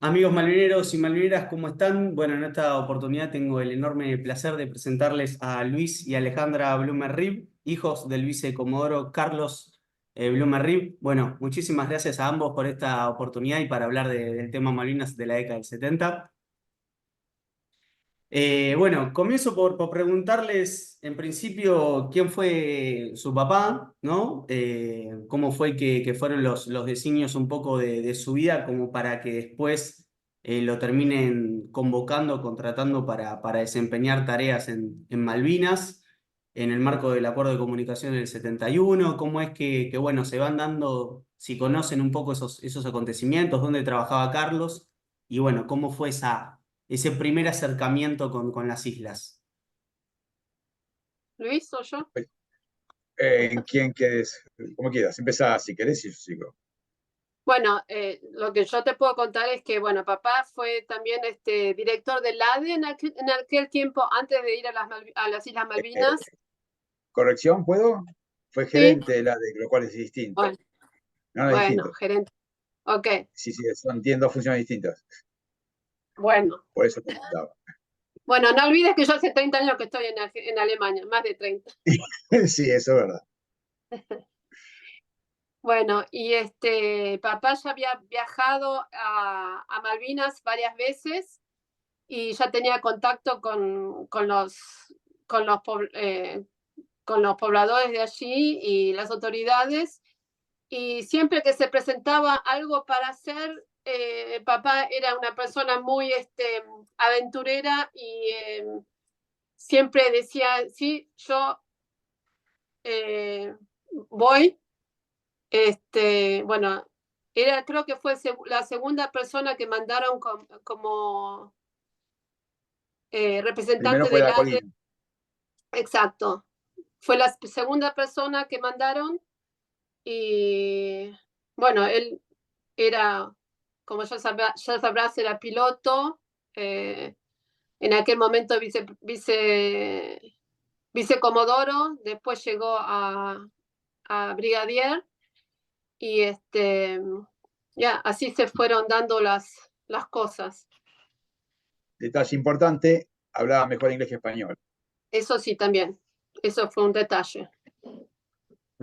Amigos malvineros y malvineras, ¿cómo están? Bueno, en esta oportunidad tengo el enorme placer de presentarles a Luis y Alejandra Blumer-Rib, hijos del vicecomodoro Carlos Blumer-Rib. Bueno, muchísimas gracias a ambos por esta oportunidad y para hablar del tema Malvinas de la década del 70. Bueno, comienzo por preguntarles, en principio, quién fue su papá, ¿no? Cómo fue que fueron los designios un poco de su vida, como para que después lo terminen convocando, contratando para desempeñar tareas en Malvinas, en el marco del Acuerdo de Comunicación del 71. Cómo es bueno, se van dando, si conocen un poco esos acontecimientos, dónde trabajaba Carlos, y bueno, cómo fue ese primer acercamiento con las islas. Luis, ¿soy yo? ¿En quién quieres? Como quieras, empezá si querés y yo sigo. Bueno, lo que yo te puedo contar es que, bueno, papá fue también director del ADE en aquel tiempo, antes de ir a las Islas Eh, Malvinas. ¿Corrección, puedo? Fue Sí, gerente de la de, lo cual es distinto. bueno, No, no es bueno, distinto. gerente. Ok, Sí, sí, tienen dos funciones distintas. bueno. Por eso comentaba. Bueno, no olvides que yo hace 30 años que estoy en Alemania, más de 30. Sí, eso es verdad. Bueno, y papá ya había viajado a Malvinas varias veces y ya tenía contacto con los, con los pobladores de allí y las autoridades, y siempre que se presentaba algo para hacer, papá era una persona muy aventurera y siempre decía, sí, yo eh, voy, bueno, creo que fue la segunda persona que mandaron como Primero representante fue del la ADE. colina. Exacto, fue la segunda persona que mandaron. Y bueno, él era, como ya sabrás, era piloto, eh, en aquel momento vicecomodoro, después llegó a brigadier y ya, así se fueron dando las cosas. Detalle importante, hablaba mejor inglés que español. Eso sí, también, eso fue un detalle.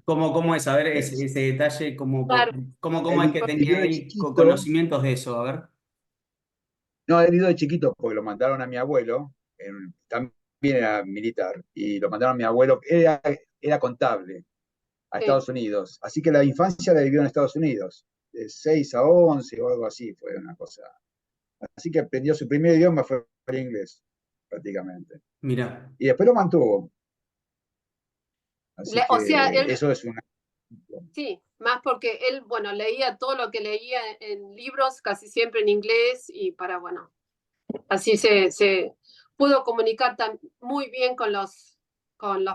¿Cómo es? A ver, Es- ese detalle, Claro, cómo es Él que tenía vivió de ahí chiquito, conocimientos de eso? A ver. no, él vivió de chiquito porque lo mandaron a mi abuelo, también era militar, y lo mandaron a mi abuelo, era contable, a sí. Estados Unidos. Así que la infancia la vivió en Estados Unidos, de 6 a 11 o algo así, fue una cosa. Así que aprendió su primer idioma fue el inglés, prácticamente. Mira. Y después lo mantuvo. Así O sea, que él, eso es una. sí, más porque él, bueno, leía todo lo que leía en libros, casi siempre en inglés, y bueno, así se pudo comunicar muy bien con los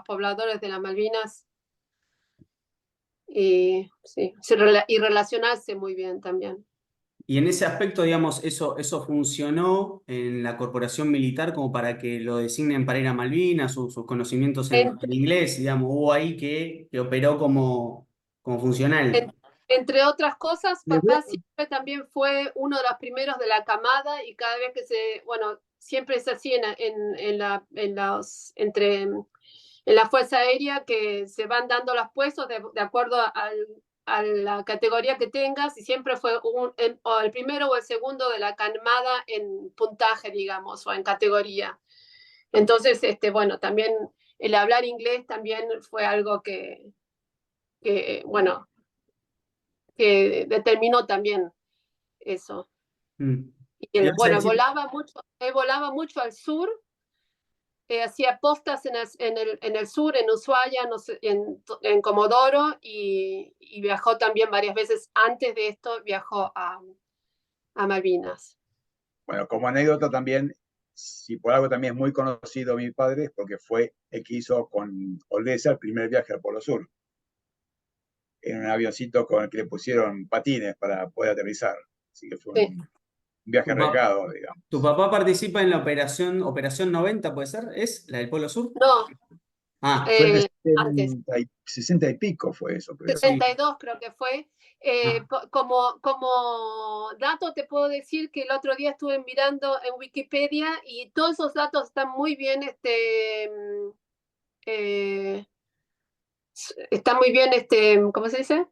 pobladores de las Malvinas y, sí, y relacionarse muy bien también. Y en ese aspecto, digamos, eso funcionó en la corporación militar como para que lo designen para ir a Malvinas, sus conocimientos en Entre, inglés, digamos, hubo ahí que operó como funcional. en- Entre otras cosas, Les voy papá a- siempre también fue uno de los primeros de la camada y cada vez bueno, siempre es así en la Fuerza Aérea, que se van dando los puestos de acuerdo a la categoría que tengas, y siempre fue o el primero o el segundo de la camada en puntaje, digamos, o en categoría. Entonces, bueno, también el hablar inglés también fue algo bueno, que determinó también eso. Mm. Y Y él, vas a bueno, decir, él volaba mucho al sur, hacía postas en el sur, en Ushuaia, no sé, en Comodoro, y viajó también varias veces. Antes de esto viajó a Malvinas. Bueno, como anécdota también, si por algo también es muy conocido mi padre, es porque fue el que hizo con Olesa el primer viaje al Polo Sur, en un avioncito con el que le pusieron patines para poder aterrizar. Así que fue Sí. un viaje tu, pa- arriesgado, tu digamos. papá participa en la Operación 90, ¿puede ser? ¿Es la del Polo Sur? No, Ah, Fue en el antes. 60 y pico fue eso, creo. sí. 72 creo que fue. Ah, Como dato te puedo decir que el otro día estuve mirando en Wikipedia y todos esos datos están muy bien, eh, están muy bien, ¿cómo se dice?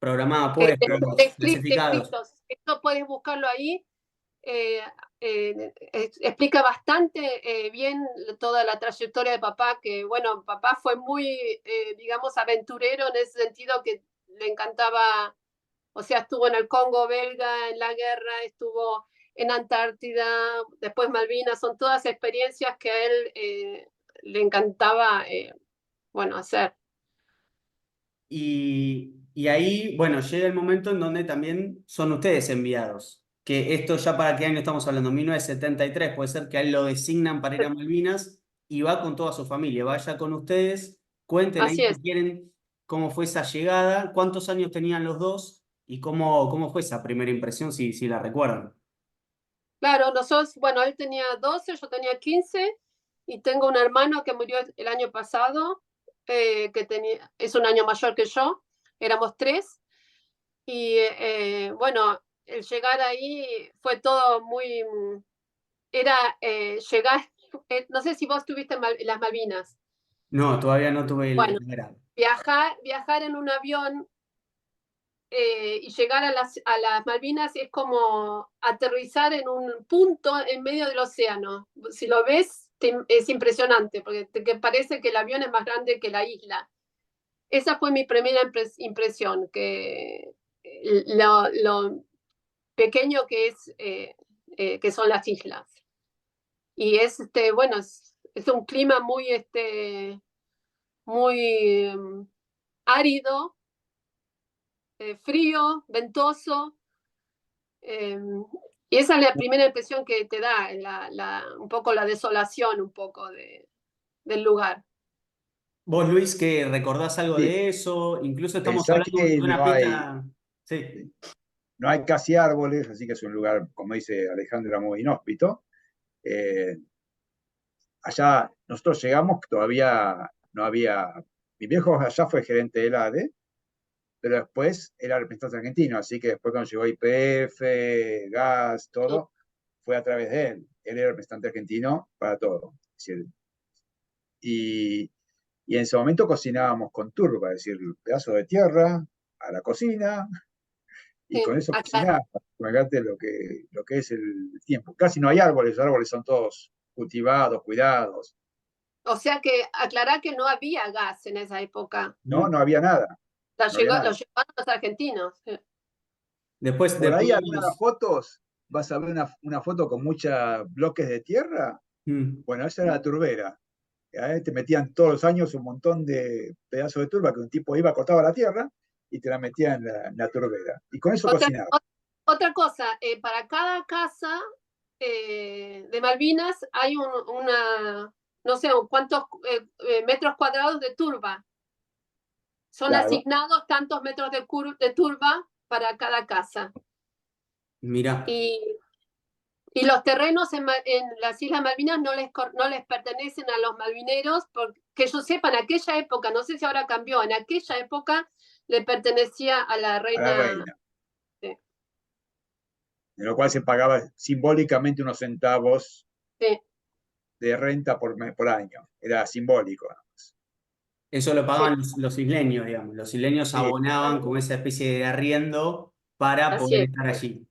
programado, puestos, clasificados. Descritos. Esto puedes buscarlo ahí. eh, Explica bastante bien toda la trayectoria de papá, que bueno, papá fue muy, digamos, aventurero en ese sentido que le encantaba, o sea, estuvo en el Congo belga, en la guerra, estuvo en Antártida, después Malvinas, son todas experiencias que a él le encantaba, bueno, hacer. Y ahí, bueno, llega el momento en donde también son ustedes enviados. Que esto ya para qué año estamos hablando, 1973, puede ser que a él lo designan para ir a Malvinas y va con toda su familia, vaya con ustedes, cuenten ahí Así si es. quieren cómo fue esa llegada, cuántos años tenían los dos y cómo fue esa primera impresión, si la recuerdan. Claro, nosotros, bueno, él tenía 12, yo tenía 15 y tengo un hermano que murió el año pasado, es un año mayor que yo, éramos tres y bueno, el llegar ahí fue todo muy, era llegar, no sé si vos tuviste las Malvinas. No, todavía no tuve Bueno, el grado. viajar en un avión y llegar a las Malvinas es como aterrizar en un punto en medio del océano. Si lo ves, es impresionante, porque te parece que el avión es más grande que la isla. Esa fue mi primera impresión, que lo pequeño que son las islas. Y bueno, es un clima muy, muy árido, frío, ventoso. Eh, y esa es la primera impresión que te da, un poco la desolación, un poco del lugar. Vos, Luis, que recordás algo Sí, de eso, incluso estamos pensá hablando que de una pista. Sí. no hay casi árboles, así que es un lugar, como dice Alejandra, muy inhóspito. Eh, Allá nosotros llegamos, todavía no había, mi viejo allá fue gerente del ADE, pero después era representante argentino, así que después cuando llegó YPF, gas, Sí, todo, fue a través de él. Él era representante argentino para todo. Es decir, y, y en ese momento cocinábamos con turba, es decir, pedazo de tierra a la cocina, y sí. con eso cocinás, imagínate lo que es el tiempo. Casi no hay árboles, los árboles son todos cultivados, cuidados. O sea que aclarar que no había gas en esa época. No, Mm. no había nada, no había Lo nada. llevaron los argentinos. Sí. Después Por ahí algunas podemos. fotos, vas a ver una foto con muchos bloques de tierra. Mm. Bueno, esa era la turbera. Te metían todos los años un montón de pedazos de turba que un tipo iba, cortaba la tierra y te la metía en la turbera. Y con eso Otra, cocinaba. otra cosa, para cada casa de Malvinas hay no sé, cuántos metros cuadrados de turba. Son Claro, asignados tantos metros de turba para cada casa. Mirá, Y, y los terrenos en las Islas Malvinas no les pertenecen a los malvineros, porque que yo sepa, en aquella época, no sé si ahora cambió, en aquella época le pertenecía a la a la reina. reina. Sí, En lo cual se pagaba simbólicamente unos centavos sí, de renta por año. Era simbólico. eso lo sí, pagaban los isleños, digamos. Los isleños Sí, abonaban como esa especie de arriendo para así poder es. estar allí.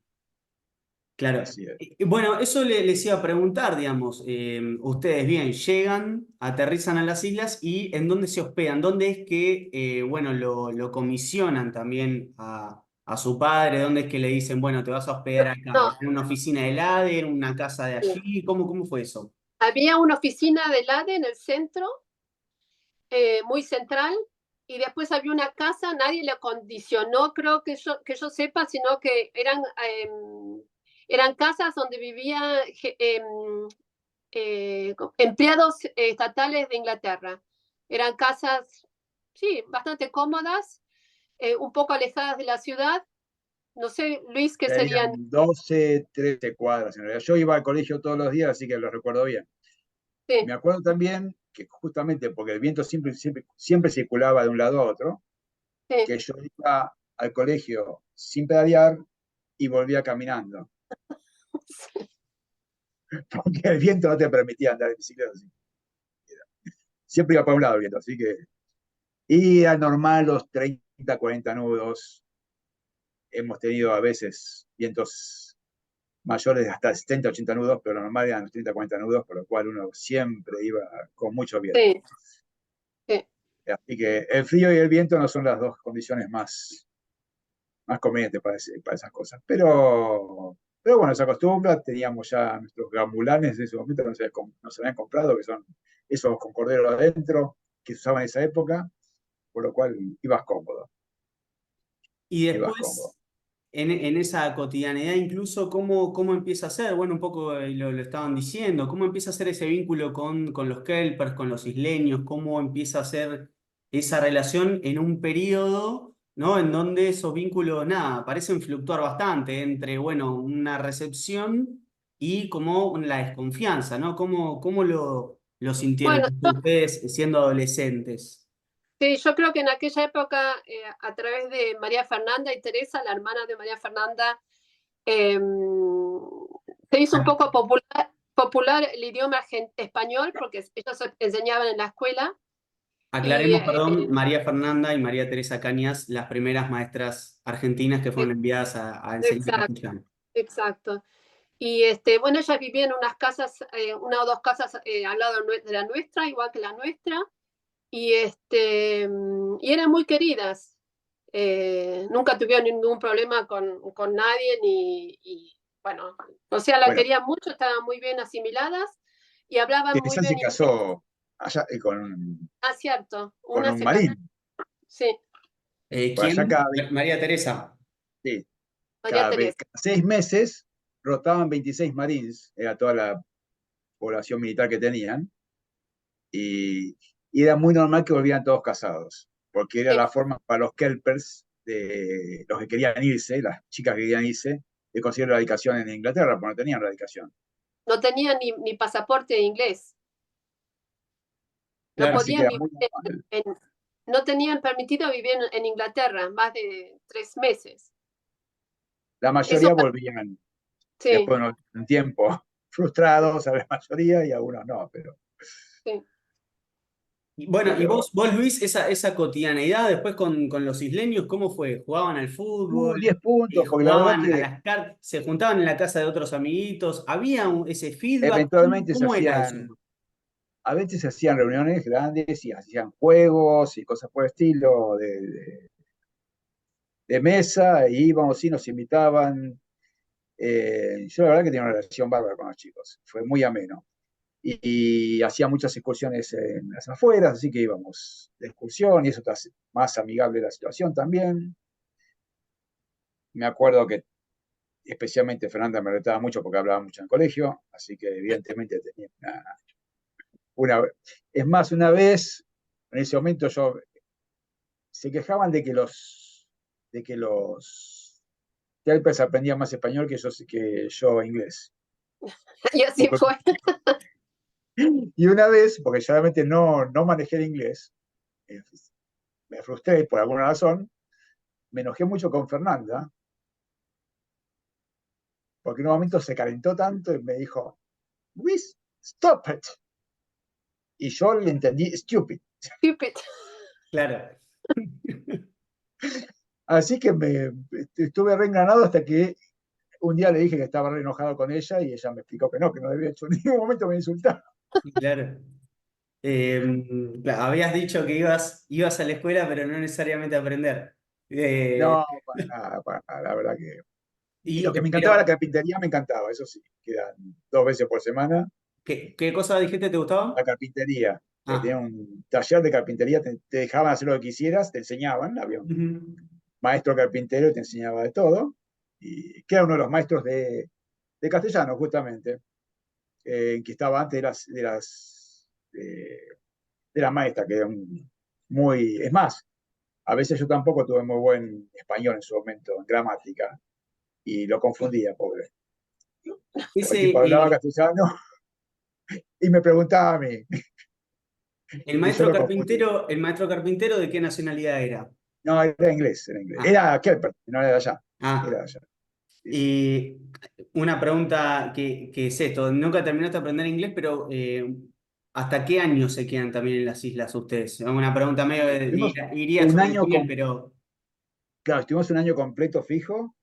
Claro. así es. Bueno, eso les iba a preguntar, digamos. Ustedes bien, llegan, aterrizan a las islas y ¿en dónde se hospedan? ¿Dónde es que, bueno, lo comisionan también a su padre? ¿Dónde es que le dicen, bueno, te vas a hospedar acá? No, ¿En una oficina del ADE, en una casa de sí. allí? ¿Cómo fue eso? Había una oficina del ADE en el centro, muy central, y después había una casa, nadie le acondicionó, creo que yo sepa, sino que eran casas donde vivían empleados estatales de Inglaterra. Eran casas, sí, bastante cómodas, un poco alejadas de la ciudad. No sé, Luis, ¿qué serían? Serían 12, 13 cuadras en realidad. Yo iba al colegio todos los días, así que lo recuerdo bien. Sí, Me acuerdo también que justamente porque el viento siempre circulaba de un lado a otro, Sí. que yo iba al colegio sin pedalear y volvía caminando, porque el viento no te permitía andar en bicicleta. Siempre iba para un lado el viento, así que... Y al normal los 30, 40 nudos. Hemos tenido a veces vientos mayores de hasta 70, 80 nudos, pero lo normal eran los 30, 40 nudos, por lo cual uno siempre iba con mucho viento. Sí, sí. Así que el frío y el viento no son las dos condiciones más convenientes para esas cosas. Pero bueno, se acostumbra, teníamos ya nuestros gambulanes en ese momento, nos habían comprado, que son esos con cordero adentro, que se usaban en esa época, por lo cual ibas cómodo, Y ibas cómodo. después, en esa cotidianidad, incluso, ¿cómo empieza a ser? Bueno, un poco lo estaban diciendo, ¿cómo empieza a ser ese vínculo con los kelpers, con los isleños? ¿Cómo empieza a ser esa relación en un periodo, ¿no? En donde esos vínculos, nada, parecen fluctuar bastante entre, bueno, una recepción y como la desconfianza, ¿no? ¿Cómo lo sintieron Bueno, ustedes siendo adolescentes? sí, yo creo que en aquella época, a través de María Fernanda y Teresa, la hermana de María Fernanda, eh, se hizo un poco popular el idioma español porque ellos enseñaban en la escuela. Y Aclaremos, perdón, María Fernanda y María Teresa Cañas, las primeras maestras argentinas que fueron enviadas a enseñar exacto, castellano. exacto. Y bueno, ellas vivían en unas casas, una o dos casas al lado de la nuestra, igual que la nuestra, y, y eran muy queridas. Nunca tuvieron ningún problema con nadie, y bueno, o sea, la Bueno, querían mucho, estaban muy bien asimiladas y hablaban muy Teresa se bien inglés. casó allá Ah, cierto, con una un se casó, marín. sí, Por allá ¿Quién? María Teresa. sí, María Teresa. cada 6 meses rotaban 26 marines, era toda la población militar que tenían, y era muy normal que volvieran todos casados, porque era Sí. la forma para los kelpers, de los que querían irse, las chicas que querían irse, de conseguir la radicación en Inglaterra, porque no tenían radicación. No tenían ni pasaporte inglés, no Claro. Así que podían era vivir muy normal. no tenían permitido vivir en Inglaterra más de 3 meses. La Eso, mayoría volvían sí, después de un tiempo frustrados, a la mayoría, y algunos no, sí. Bueno, y pero vos Luis, esa cotidianeidad después con los isleños, ¿cómo fue? ¿Jugaban al fútbol? 10 puntos, porque la verdad ¿Jugaban a que las cartas? ¿Se juntaban en la casa de otros amiguitos? ¿Había ese feedback? ¿Cómo, eventualmente cómo era eso? a veces se hacían reuniones grandes y hacían juegos y cosas por el estilo de mesa, y íbamos y nos invitaban. Yo la verdad que tenía una relación bárbara con los chicos, fue muy ameno. Y hacía muchas excursiones en las afueras, así que íbamos de excursión y eso te hace más amigable la situación también. Me acuerdo que especialmente Fernanda me retaba mucho porque hablaba mucho en el colegio, así que evidentemente tenía una... Es más, una vez, en ese momento se quejaban de que los Kelpers aprendían más español que yo inglés. Y así Porque, fue. y una vez, porque solamente no manejé el inglés, eh, me frustré por alguna razón, me enojé mucho con Fernanda, porque en un momento se calentó tanto y me dijo, Luis, stop it. Y yo le entendí stupid. Stupid. Claro. Así que estuve reengranado hasta que un día le dije que estaba re enojado con ella y ella me explicó que no debía hecho en ningún momento me insultaba. Claro. Claro, habías dicho que ibas a la escuela, pero no necesariamente a aprender. Eh, No, para nada, la verdad que... Y lo y, que me encantaba la pero, carpintería, me encantaba, eso sí, que eran 2 veces por semana. ¿qué cosa dijiste te La gustaba? carpintería, Ah. tenía un taller de carpintería, te dejaban hacer lo que quisieras, te enseñaban, había un Ujú. maestro carpintero y te enseñaba de todo, y que era uno de los maestros de castellano, justamente, que estaba antes de las maestras, que eran muy... Es más, a veces yo tampoco tuve muy buen español en su momento, en gramática, y lo confundía, pobre. Porque el Ese, tipo hablaba castellano y me preguntaba a mí. El Y yo maestro lo confundí. carpintero, ¿el maestro carpintero de qué nacionalidad era? No, era inglés, era inglés. Ah, Era Kelper, no era de allá. Era ah. de allá. Sí, sí. Y una pregunta que es esto, nunca terminaste de aprender inglés, pero ¿hasta qué año se quedan también en las islas ustedes? Es una pregunta medio Estuvimos iría un sobre el año final, pero claro, estuvimos un año completo fijo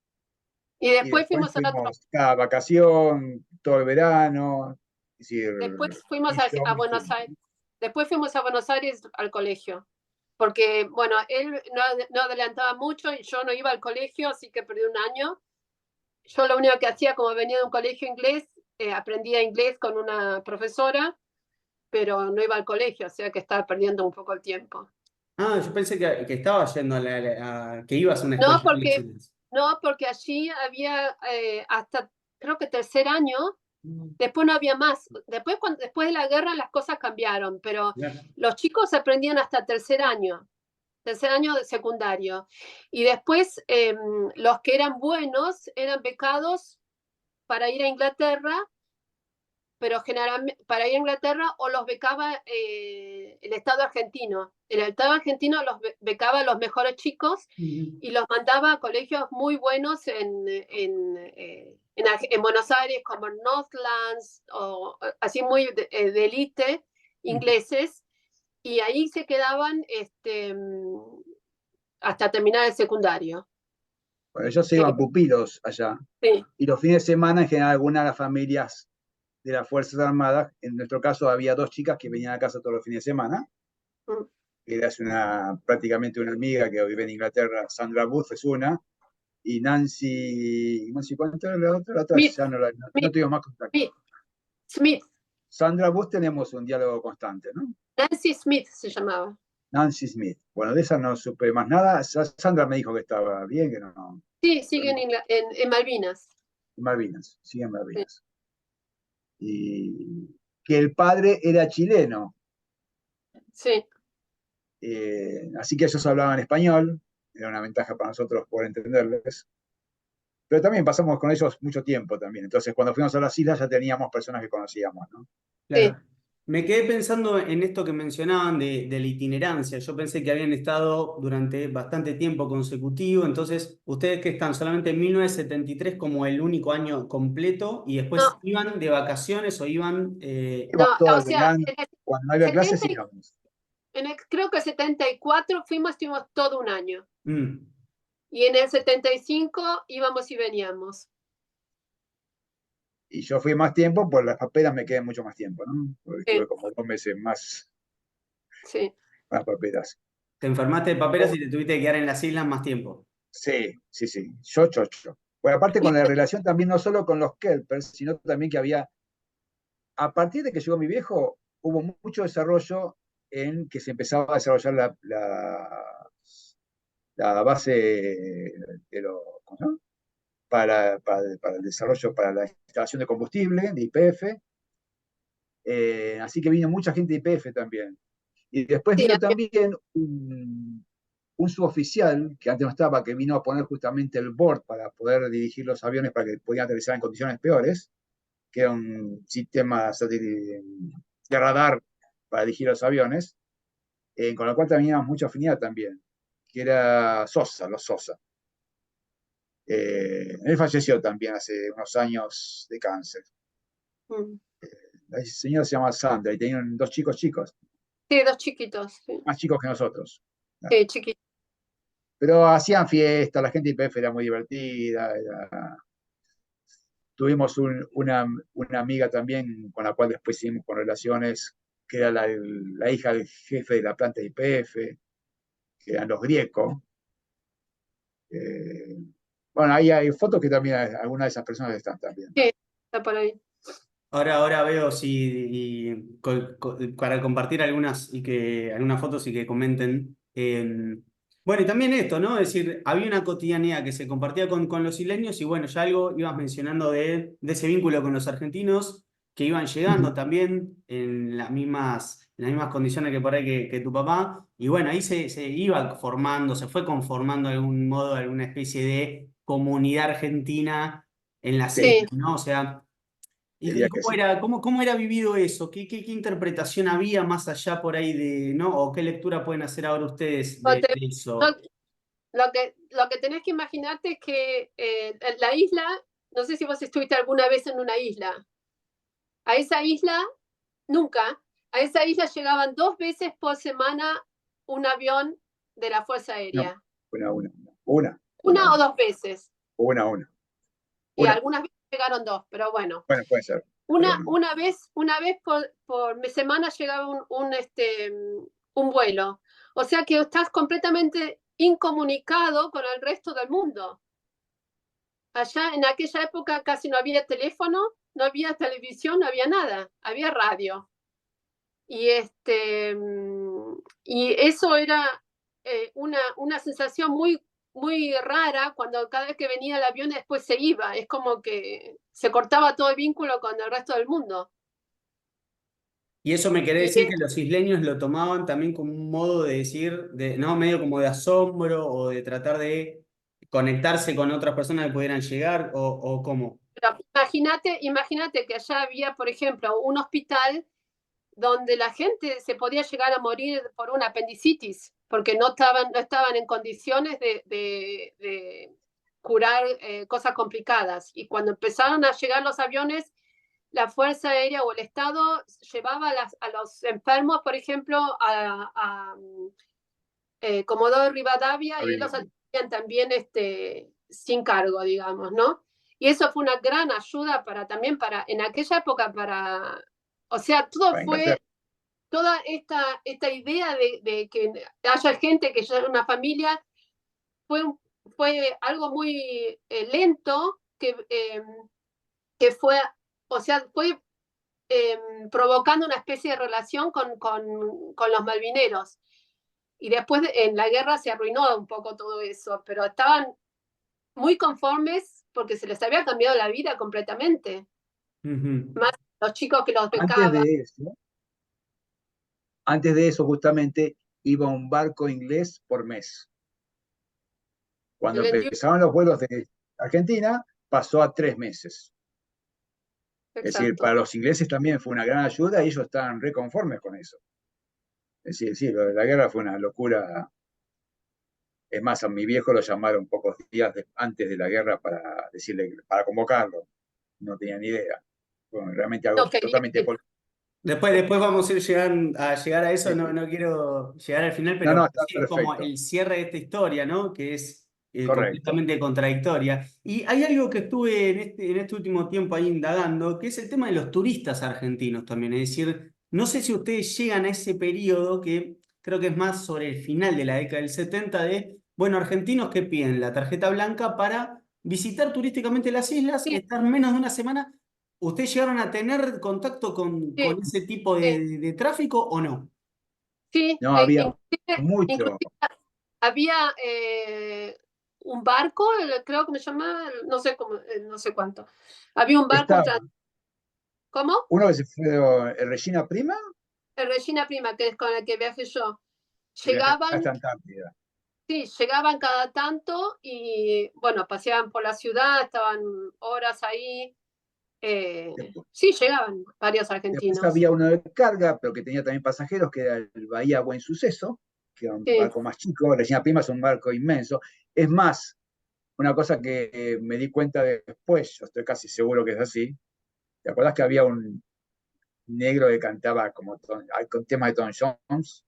Y y después después fuimos a otro, fuimos cada vacación, todo el verano, es decir, después fuimos y yo a me Buenos fui. Aires, después fuimos a Buenos Aires al colegio, porque bueno, él no adelantaba mucho y yo no iba al colegio, así que perdí un año. Yo lo único que hacía, como venía de un colegio inglés, aprendía inglés con una profesora, pero no iba al colegio, o sea que estaba perdiendo un poco el tiempo. yo pensé que estaba yendo que ibas a una No, escuela en las porque, islas. no, porque allí había hasta creo que tercer año, después no había más. Después de la guerra las cosas cambiaron, pero Claro. los chicos aprendían hasta tercer año de secundario. Y después los que eran buenos eran becados para ir a Inglaterra, pero generalmente para ir a Inglaterra o los becaba el Estado argentino. El Estado argentino los becaba a los mejores chicos Ujú. y los mandaba a colegios muy buenos en Buenos Aires, como Northlands, o así muy de élite, ingleses, y ahí se quedaban hasta terminar el secundario. Bueno, ellos se Eh, iban pupilos allá sí, y los fines de semana en general algunas de las familias de las Fuerzas Armadas, en nuestro caso había dos chicas que venían a casa todos los fines de semana, mm, era prácticamente una amiga que vive en Inglaterra, Sandra Booth es una, y Nancy, ¿cuánto era la otra? La otra Smith, ya no Smith, tuvimos más contacto. Smith, Smith, Sandra Booth tenemos un diálogo constante, ¿no? Nancy Smith se llamaba. Nancy Smith. Bueno, de esa no supe más nada. Sandra me dijo que estaba bien, que no. Sí, siguen en Malvinas. Malvinas, sí en Sí, Malvinas. Y que el padre era chileno, sí, así que ellos hablaban español, era una ventaja para nosotros poder entenderles. Pero también pasamos con ellos mucho tiempo también. Entonces, cuando fuimos a las islas ya teníamos personas que conocíamos, ¿no? sí. Claro. Me quedé pensando en esto que mencionaban de la itinerancia. Yo pensé que habían estado durante bastante tiempo consecutivo. Entonces, ¿ustedes que están solamente en 1973 como el único año completo y después No, iban de vacaciones o iban... no, Íbamos todo o el sea, verano, en el cuando no había 70, clases íbamos. creo que 74 estuvimos todo un año. mm, Y en el 75 íbamos y veníamos. Y yo fui más tiempo, por las paperas me quedé mucho más tiempo, ¿no? Porque Sí, estuve como 2 meses sí. más paperas. te enfermaste de paperas Oh, y te tuviste que quedar en las islas más tiempo. sí, sí, sí. Yo, chocho. Bueno, aparte con la relación también no solo con los Kelpers, sino también que había, a partir de que llegó mi viejo, hubo mucho desarrollo en que se empezaba a desarrollar la base de los, ¿cómo se llama? Para el desarrollo, para la instalación de combustible, de YPF. Así que vino mucha gente de YPF también. Y después Sí, vino también un suboficial, que antes no estaba, que vino a poner justamente el board para poder dirigir los aviones para que pudieran aterrizar en condiciones peores, que era un sistema de radar para dirigir los aviones, con lo cual teníamos mucha afinidad también, que era Sosa, los Sosa. Él falleció también hace unos años de cáncer. mm. La señora se llama Sandra y tenían dos chicos, Sí, dos chiquitos. Sí, más chicos que nosotros. sí, chiquitos. Pero hacían fiesta, la gente de IPF era muy divertida. Tuvimos una amiga también con la cual después seguimos con relaciones, que era la hija del jefe de la planta de IPF, que eran los Grieco. Eh, bueno, ahí hay fotos que también algunas de esas personas están también. Sí, está por ahí. Ahora veo si para compartir algunas fotos y que comenten. Bueno, y también esto, ¿no? Es decir, había una cotidianidad que se compartía con los isleños y bueno, ya algo ibas mencionando de ese vínculo con los argentinos que iban llegando también en las mismas condiciones que por ahí que tu papá. Y bueno, ahí se iba formando, se fue conformando de algún modo alguna especie de comunidad argentina en las Sí, Sí, islas, ¿no? O sea. ¿Y diría que cómo sí. era, cómo era vivido eso? ¿Qué interpretación había más allá por ahí de, ¿no? ¿O qué lectura pueden hacer ahora ustedes O te- de no, eso? lo que tenés que imaginarte es que la isla, no sé si vos estuviste alguna vez en una isla, a esa isla, nunca, a esa isla llegaban 2 veces por semana un avión de la Fuerza No, Aérea, una, una o 2 veces, una, una, y una. algunas veces llegaron dos, pero bueno. Bueno, puede ser, pero Una vez por semana llegaba un vuelo. O sea que estás completamente incomunicado con el resto del mundo. Allá en aquella época casi no había teléfono, no había televisión, no había nada, había radio. Y, y eso era una sensación muy, muy rara cuando cada vez que venía el avión después se iba. Es como que se cortaba todo el vínculo con el resto del mundo. Y eso me quiere Y decir que los isleños lo tomaban también como un modo de decir, ¿no? Medio como de asombro o de tratar de conectarse con otras personas que pudieran llegar o cómo. pero imagínate que allá había, por ejemplo, un hospital donde la gente se podía llegar a morir por una apendicitis, porque no estaban en condiciones de curar cosas complicadas. Y cuando empezaron a llegar los aviones, la Fuerza Aérea o el Estado llevaba a los enfermos, por ejemplo, a Comodoro Rivadavia, y arriba. los atendían también sin cargo, digamos, ¿no? Y eso fue una gran ayuda también en aquella época, o sea, Para Inglaterra. toda esta idea de que haya gente que ya una familia fue, fue algo muy lento que fue, o sea, fue provocando una especie de relación con los malvineros. Y después en la guerra se arruinó un poco todo eso, pero estaban muy conformes porque se les había cambiado la vida completamente. Ujú. Más los chicos que los Antes becaban. de eso, antes de eso justamente iba un barco inglés por mes. Cuando El 21, empezaban los vuelos de Argentina, pasó a 3 meses. Es decir, exacto. para los ingleses también fue una gran ayuda y ellos estaban reconformes con eso. Es decir, sí, lo de la guerra fue una locura. Es más, a mi viejo lo llamaron pocos días antes de la guerra para decirle, para convocarlo. No tenía ni idea. Bueno, realmente No algo quería totalmente que, político. Después vamos a ir a llegar a eso, Sí, no, sí. no quiero llegar al final, No, no, pero está sí es como perfecto. el cierre de esta historia, ¿no? Que es Correcto. completamente contradictoria. Y hay algo que estuve en este último tiempo ahí indagando, que es el tema de los turistas argentinos también. Es decir, no sé si ustedes llegan a ese periodo que creo que es más sobre el final de la década del 70 de, bueno, argentinos que piden la tarjeta blanca para visitar turísticamente las islas, sí, estar menos de una semana. ¿Ustedes llegaron a tener contacto con sí, ese tipo sí, de tráfico o no? sí, No, había inclusive mucho. había un barco, creo que me llama, no sé cómo, no sé cuánto. Había un barco, Estaba ¿cómo? uno que se fue, el Regina Prima, El Regina Prima, que es con el que viajé yo. que viajaste Llegaban, hasta Antártida. sí, llegaban cada tanto y bueno, paseaban por la ciudad, estaban horas ahí. Después, Sí, llegaban varios después argentinos. había uno de carga, pero que tenía también pasajeros, que era el Bahía Buen Suceso, que era un Sí, barco más chico. El Regina Prima es un barco inmenso. Es más, una cosa que me di cuenta después, yo estoy casi seguro que es así. ¿Te acuerdas que había un negro que cantaba como con temas de Tom Jones?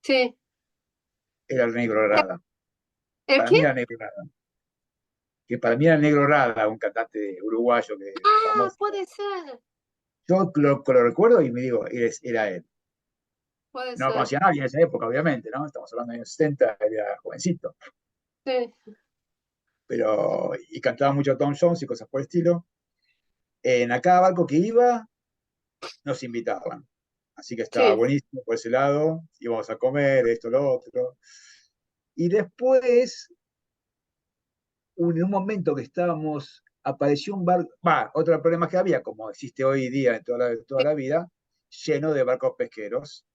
sí. Era el negro Rada. ¿El Para qué? mí era el negro Rada. Que para mí era el negro Rada, un cantante uruguayo que Ah, famoso. puede ser, Yo lo recuerdo y me digo, era él. puede No ser. conocía a nadie en esa época, obviamente, ¿no? Estamos hablando de los 70, era jovencito. Sí, Pero, y cantaba mucho Tom Jones y cosas por el estilo. A cada barco que iba, nos invitaban. Así que estaba sí. buenísimo por ese lado. Íbamos a comer, esto, lo otro. Y después, en un momento que estábamos, apareció un barco, otro problema que había, como existe hoy día en toda la vida, lleno de barcos pesqueros,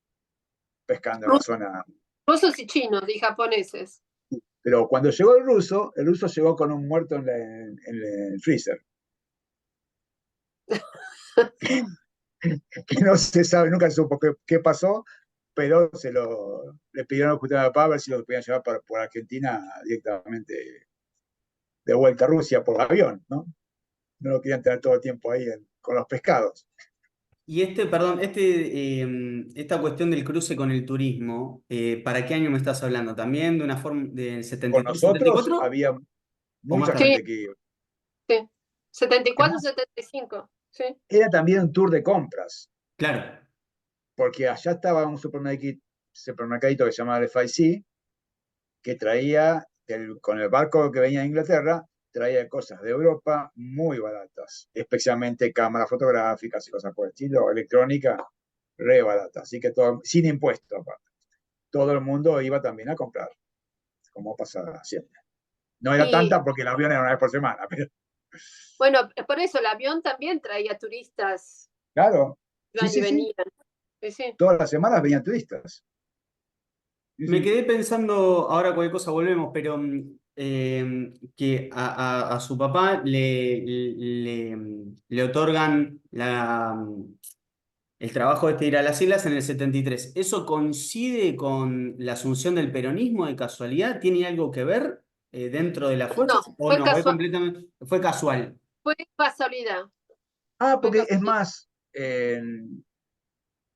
pescando en la Ru- zona. Rusos y chinos y japoneses. Pero cuando llegó el ruso llegó con un muerto en el freezer. que no se sabe, nunca se supo qué pasó, pero le pidieron justamente a papá a ver si lo podían llevar por Argentina directamente de vuelta a Rusia por avión, ¿no? No lo querían tener todo el tiempo ahí con los pescados. Y perdón, esta cuestión del cruce con el turismo, ¿para qué año me estás hablando? ¿También de una forma del Con 73, nosotros 74 había o más mucha Sí, tarde? gente que iba. sí. Es 74, más, 75. Sí. era también un tour de compras, Claro, porque allá estaba un supermercadito que se llamaba FIC, que traía, con el barco que venía de Inglaterra, traía cosas de Europa muy baratas, especialmente cámaras fotográficas y cosas por el estilo, electrónica, re barata, así que todo, sin impuestos aparte. Todo el mundo iba también a comprar, como pasa siempre. No era Y tanta porque el avión era una vez por semana, pero bueno, por eso el avión también traía turistas, claro, sí, iban y sí, sí, venían. Sí, sí. todas las semanas venían turistas. Sí, me sí. quedé pensando, ahora cualquier cosa volvemos, pero que a su papá le otorgan el trabajo de ir a las islas en el 73. ¿Eso coincide con la asunción del peronismo de casualidad? ¿Tiene algo que ver dentro de las No, fuerzas o no? Fue casual. fue casualidad. Fue Porque es casualidad. más,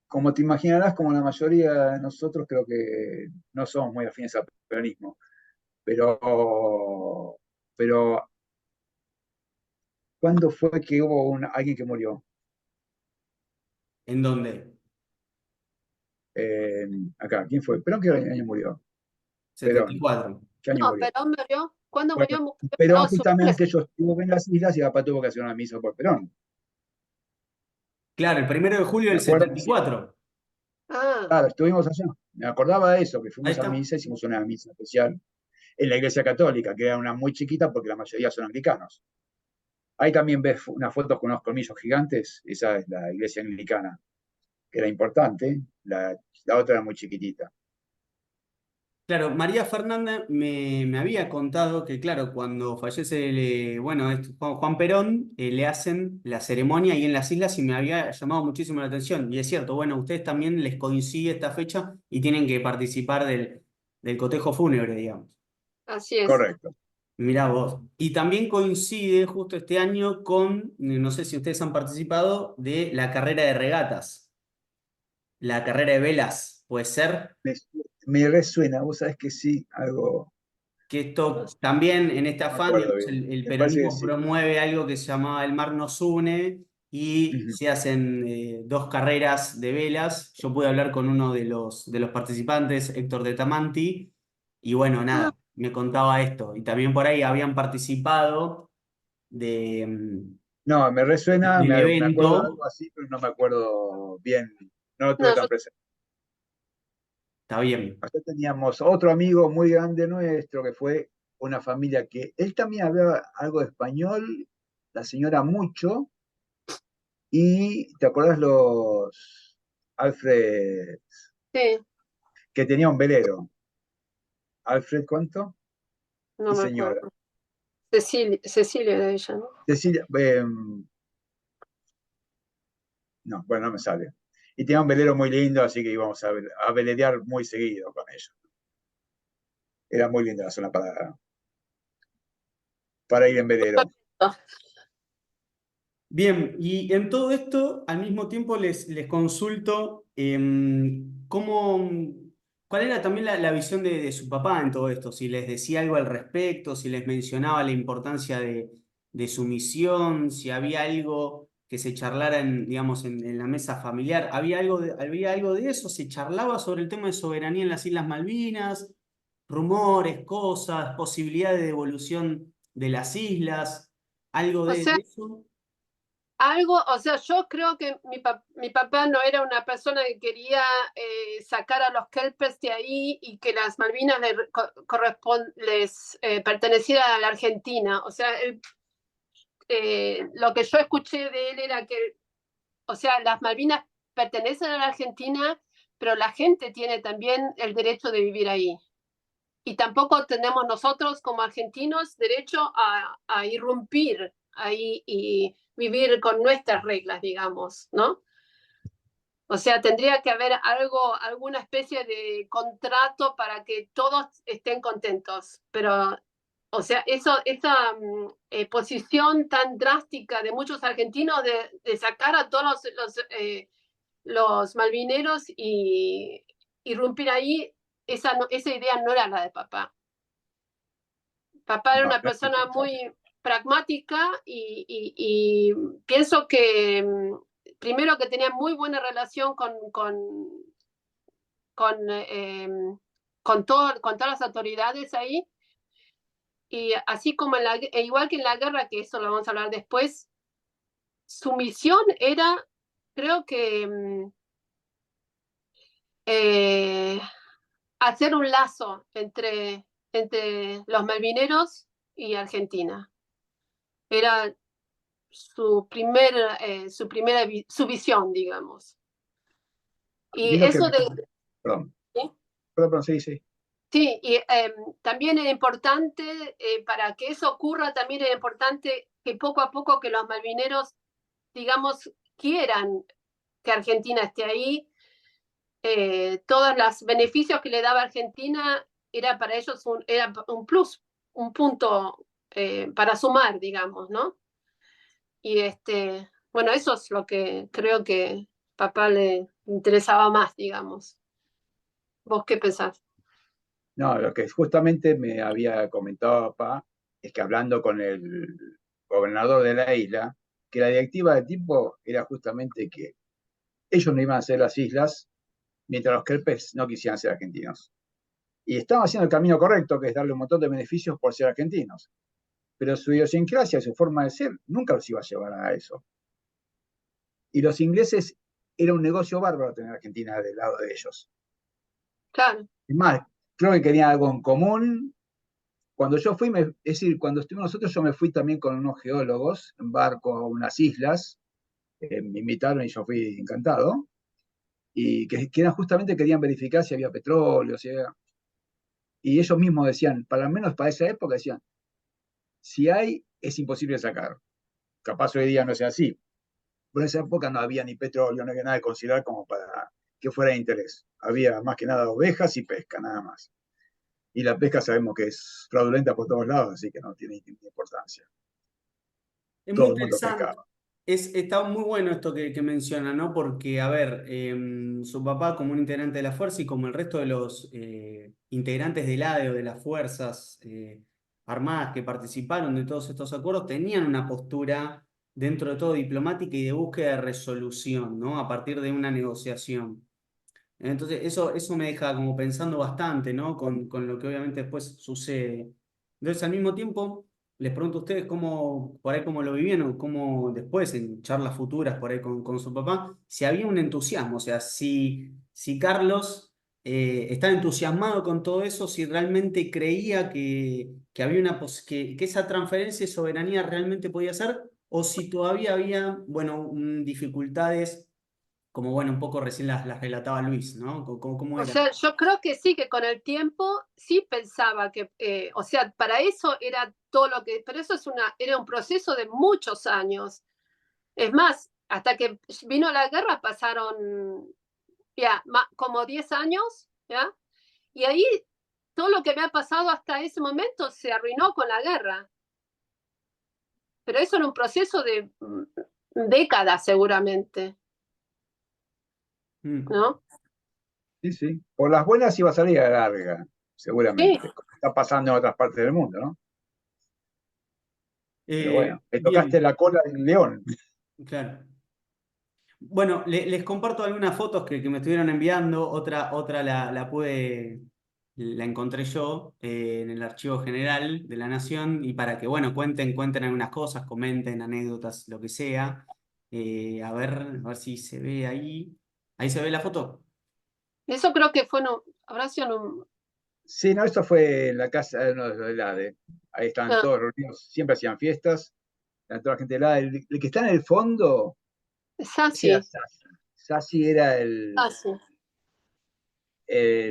como te imaginarás, como la mayoría de nosotros, creo que no somos muy afines al peronismo. Pero ¿cuándo fue que hubo alguien que murió? ¿En dónde? Acá, ¿quién fue? ¿Perón qué año murió? Perón, 74. ¿qué año No, murió? Perón murió. ¿Cuándo Bueno, murió? Perón No, su padre. justamente yo estuve en las islas y papá tuvo que hacer una misa por Perón. Claro, el 1 de julio Me del acuerdo, 74. Ah, claro, estuvimos allá. Me acordaba de eso, que Ahí fuimos a está. misa, hicimos una misa especial en la iglesia católica, que era una muy chiquita porque la mayoría son anglicanos. Ahí también ves unas fotos con unos colmillos gigantes, esa es la iglesia anglicana, que era importante, la otra era muy chiquitita. Claro, María Fernanda me había contado que, claro, cuando fallece, bueno, Juan Perón, le hacen la ceremonia ahí en las islas y me había llamado muchísimo la atención. Y es cierto, bueno, a ustedes también les coincide esta fecha y tienen que participar del cotejo fúnebre, digamos. así es. Correcto. Mirá vos. Y también coincide justo este año con, no sé si ustedes han participado, de la carrera de regatas, la carrera de velas, puede ser. Me, me resuena, vos sabés que sí, algo, Que esto también en este no me afán, acuerdo digamos, bien. el Me parece que peronismo sí. promueve algo que se llamaba El Mar nos une y Ujú. se hacen dos carreras de velas. Yo pude hablar con uno de los participantes, Héctor de Tamanti, y bueno, Ah, nada, me contaba esto. Y también por ahí habían participado de, No, me resuena, del me acuerdo de algo evento. así, pero no me acuerdo bien, no lo tuve no, tan presente. Está bien. Acá teníamos otro amigo muy grande nuestro, que fue una familia que él también hablaba algo de español, la señora mucho, y ¿te acuerdas los Alfred, sí, que tenía un velero? Alfred, ¿cuánto? no Y me señora. acuerdo. Cecilia de ella, ¿no? Cecilia, no, bueno, no me sale. Y tenía un velero muy lindo, así que íbamos a velerear muy seguido con ellos. Era muy linda la zona para ir en velero. Bien, y en todo esto, al mismo tiempo les consulto cuál era también la visión de su papá en todo esto, si les decía algo al respecto, si les mencionaba la importancia de su misión, si había algo que se charlara digamos, en la mesa familiar. ¿Había algo de eso? ¿Se charlaba sobre el tema de soberanía en las Islas Malvinas? ¿Rumores, cosas, posibilidad de devolución de las islas? ¿Algo O de sea, eso? algo, o sea, yo creo que mi papá no era una persona que quería sacar a los kelpes de ahí y que las Malvinas les pertenecieran a la Argentina. O sea, lo que yo escuché de él era que, o sea, las Malvinas pertenecen a la Argentina, pero la gente tiene también el derecho de vivir ahí. Y tampoco tenemos nosotros como argentinos derecho a irrumpir ahí y vivir con nuestras reglas, digamos, ¿no? O sea, tendría que haber algo, alguna especie de contrato para que todos estén contentos. Pero, o sea, esa posición tan drástica de muchos argentinos de sacar a todos los malvineros y irrumpir ahí, esa idea no era la de papá. Papá era No, una persona muy pragmática y pienso que primero que tenía muy buena relación con, eh, con todas las autoridades ahí. Y así como igual que en la guerra, que eso lo vamos a hablar después, su misión era, creo que, hacer un lazo entre los malvineros y Argentina. Era su visión, digamos. a mí Y lo que eso me... de... Perdón, ¿Sí? perdón, sí, sí. Sí, y también es importante, para que eso ocurra, también es importante que poco a poco que los malvineros, digamos, quieran que Argentina esté ahí. Todos los beneficios que le daba Argentina era para ellos era un plus, un punto para sumar, digamos, ¿no? Y bueno, eso es lo que creo que papá le interesaba más, digamos. ¿Vos qué pensás? No, lo que justamente me había comentado papá es que hablando con el gobernador de la isla, que la directiva del tipo era justamente que ellos no iban a ser las islas mientras los Kerpes no quisieran ser argentinos. Y estaban haciendo el camino correcto, que es darle un montón de beneficios por ser argentinos. Pero su idiosincrasia, su forma de ser, nunca los iba a llevar a eso. Y los ingleses era un negocio bárbaro tener Argentina del lado de ellos. Claro, Es más, creo que querían algo en común. Cuando yo fui, es decir, cuando estuvimos nosotros, yo me fui también con unos geólogos en barco a unas islas, me invitaron y yo fui encantado, y que eran justamente querían verificar si había petróleo, si había... Y ellos mismos decían, para lo menos para esa época, decían, si hay, es imposible sacar. Capaz hoy día no sea así. Pero en esa época no había ni petróleo, no había nada de considerar como para que fuera de interés. Había más que nada ovejas y pesca, nada más. Y la pesca sabemos que es fraudulenta por todos lados, así que no tiene ninguna importancia. Es muy Todo el mundo interesante. pescaba. Está muy bueno esto que menciona, ¿no? Porque, a ver, su papá como un integrante de la fuerza y como el resto de los integrantes del ADE o de las fuerzas armadas que participaron de todos estos acuerdos, tenían una postura dentro de todo diplomática y de búsqueda de resolución, ¿no? A partir de una negociación. Entonces, eso me deja como pensando bastante, ¿no? Con lo que obviamente después sucede. Entonces, al mismo tiempo, les pregunto a ustedes cómo, por ahí cómo lo vivían o cómo después, en charlas futuras por ahí con su papá, si había un entusiasmo, o sea, si Carlos estaba entusiasmado con todo eso, si realmente creía que había que esa transferencia de soberanía realmente podía ser, o si todavía había, bueno, dificultades como bueno, un poco recién las relataba Luis, ¿no? ¿Cómo o era? sea, yo creo que sí, que con el tiempo sí pensaba que, o sea, para eso era todo lo que, pero eso era un proceso de muchos años. Es más, hasta que vino la guerra pasaron ya como 10 años, ¿ya? Y ahí todo lo que había pasado hasta ese momento se arruinó con la guerra. Pero eso era un proceso de décadas seguramente, Mm. ¿no? Sí, sí. Por las buenas iba a salir a la larga, Sí, seguramente. Como está pasando en otras partes del mundo, ¿no? Pero bueno, le tocaste Bien, la cola del león. claro. Bueno, les comparto algunas fotos que me estuvieron enviando, otra la encontré yo en el Archivo General de la Nación y para que, bueno, cuenten algunas cosas, comenten anécdotas, lo que sea. A ver si se ve ahí. Ahí se ve la foto. eso creo que fue, no, habrá sido un... Sí, no, esto fue en la casa de uno de los del ADE. Ahí estaban Ah, todos reunidos, siempre hacían fiestas. Estaban toda la gente del ADE. El que está en el fondo, ese era Sassi, Sassi. Sassi era Sassi,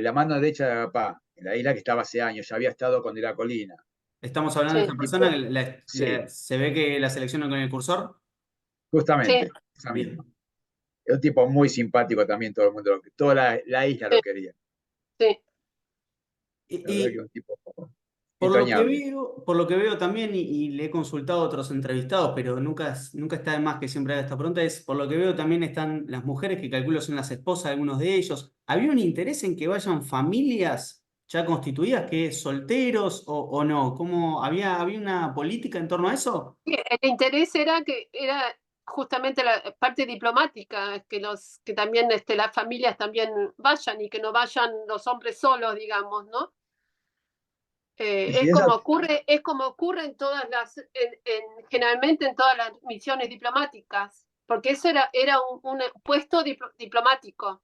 la mano derecha de papá, en la isla que estaba hace años, ya había estado con De la Colina. Estamos hablando de sí. esta persona, Tipo, sí, se ve que la seleccionan con el cursor. Sí, justamente, esa misma. Bien. Es un tipo muy simpático también, todo el mundo, toda la isla lo sí, quería. sí, La verdad que Y, es un tipo por lo que entrañable. veo, por lo que veo también, y le he consultado a otros entrevistados, pero nunca está de más que siempre haga esta pregunta, es, por lo que veo también están las mujeres, que calculo son las esposas de algunos de ellos. ¿Había un interés en que vayan familias ya constituidas, que solteros o no? ¿Había una política en torno a eso? sí. El interés era que era justamente la parte diplomática, que también las familias también vayan y que no vayan los hombres solos, digamos, ¿no? Y si esa, Es como ocurre en generalmente en todas las misiones diplomáticas, porque eso era un puesto diplomático.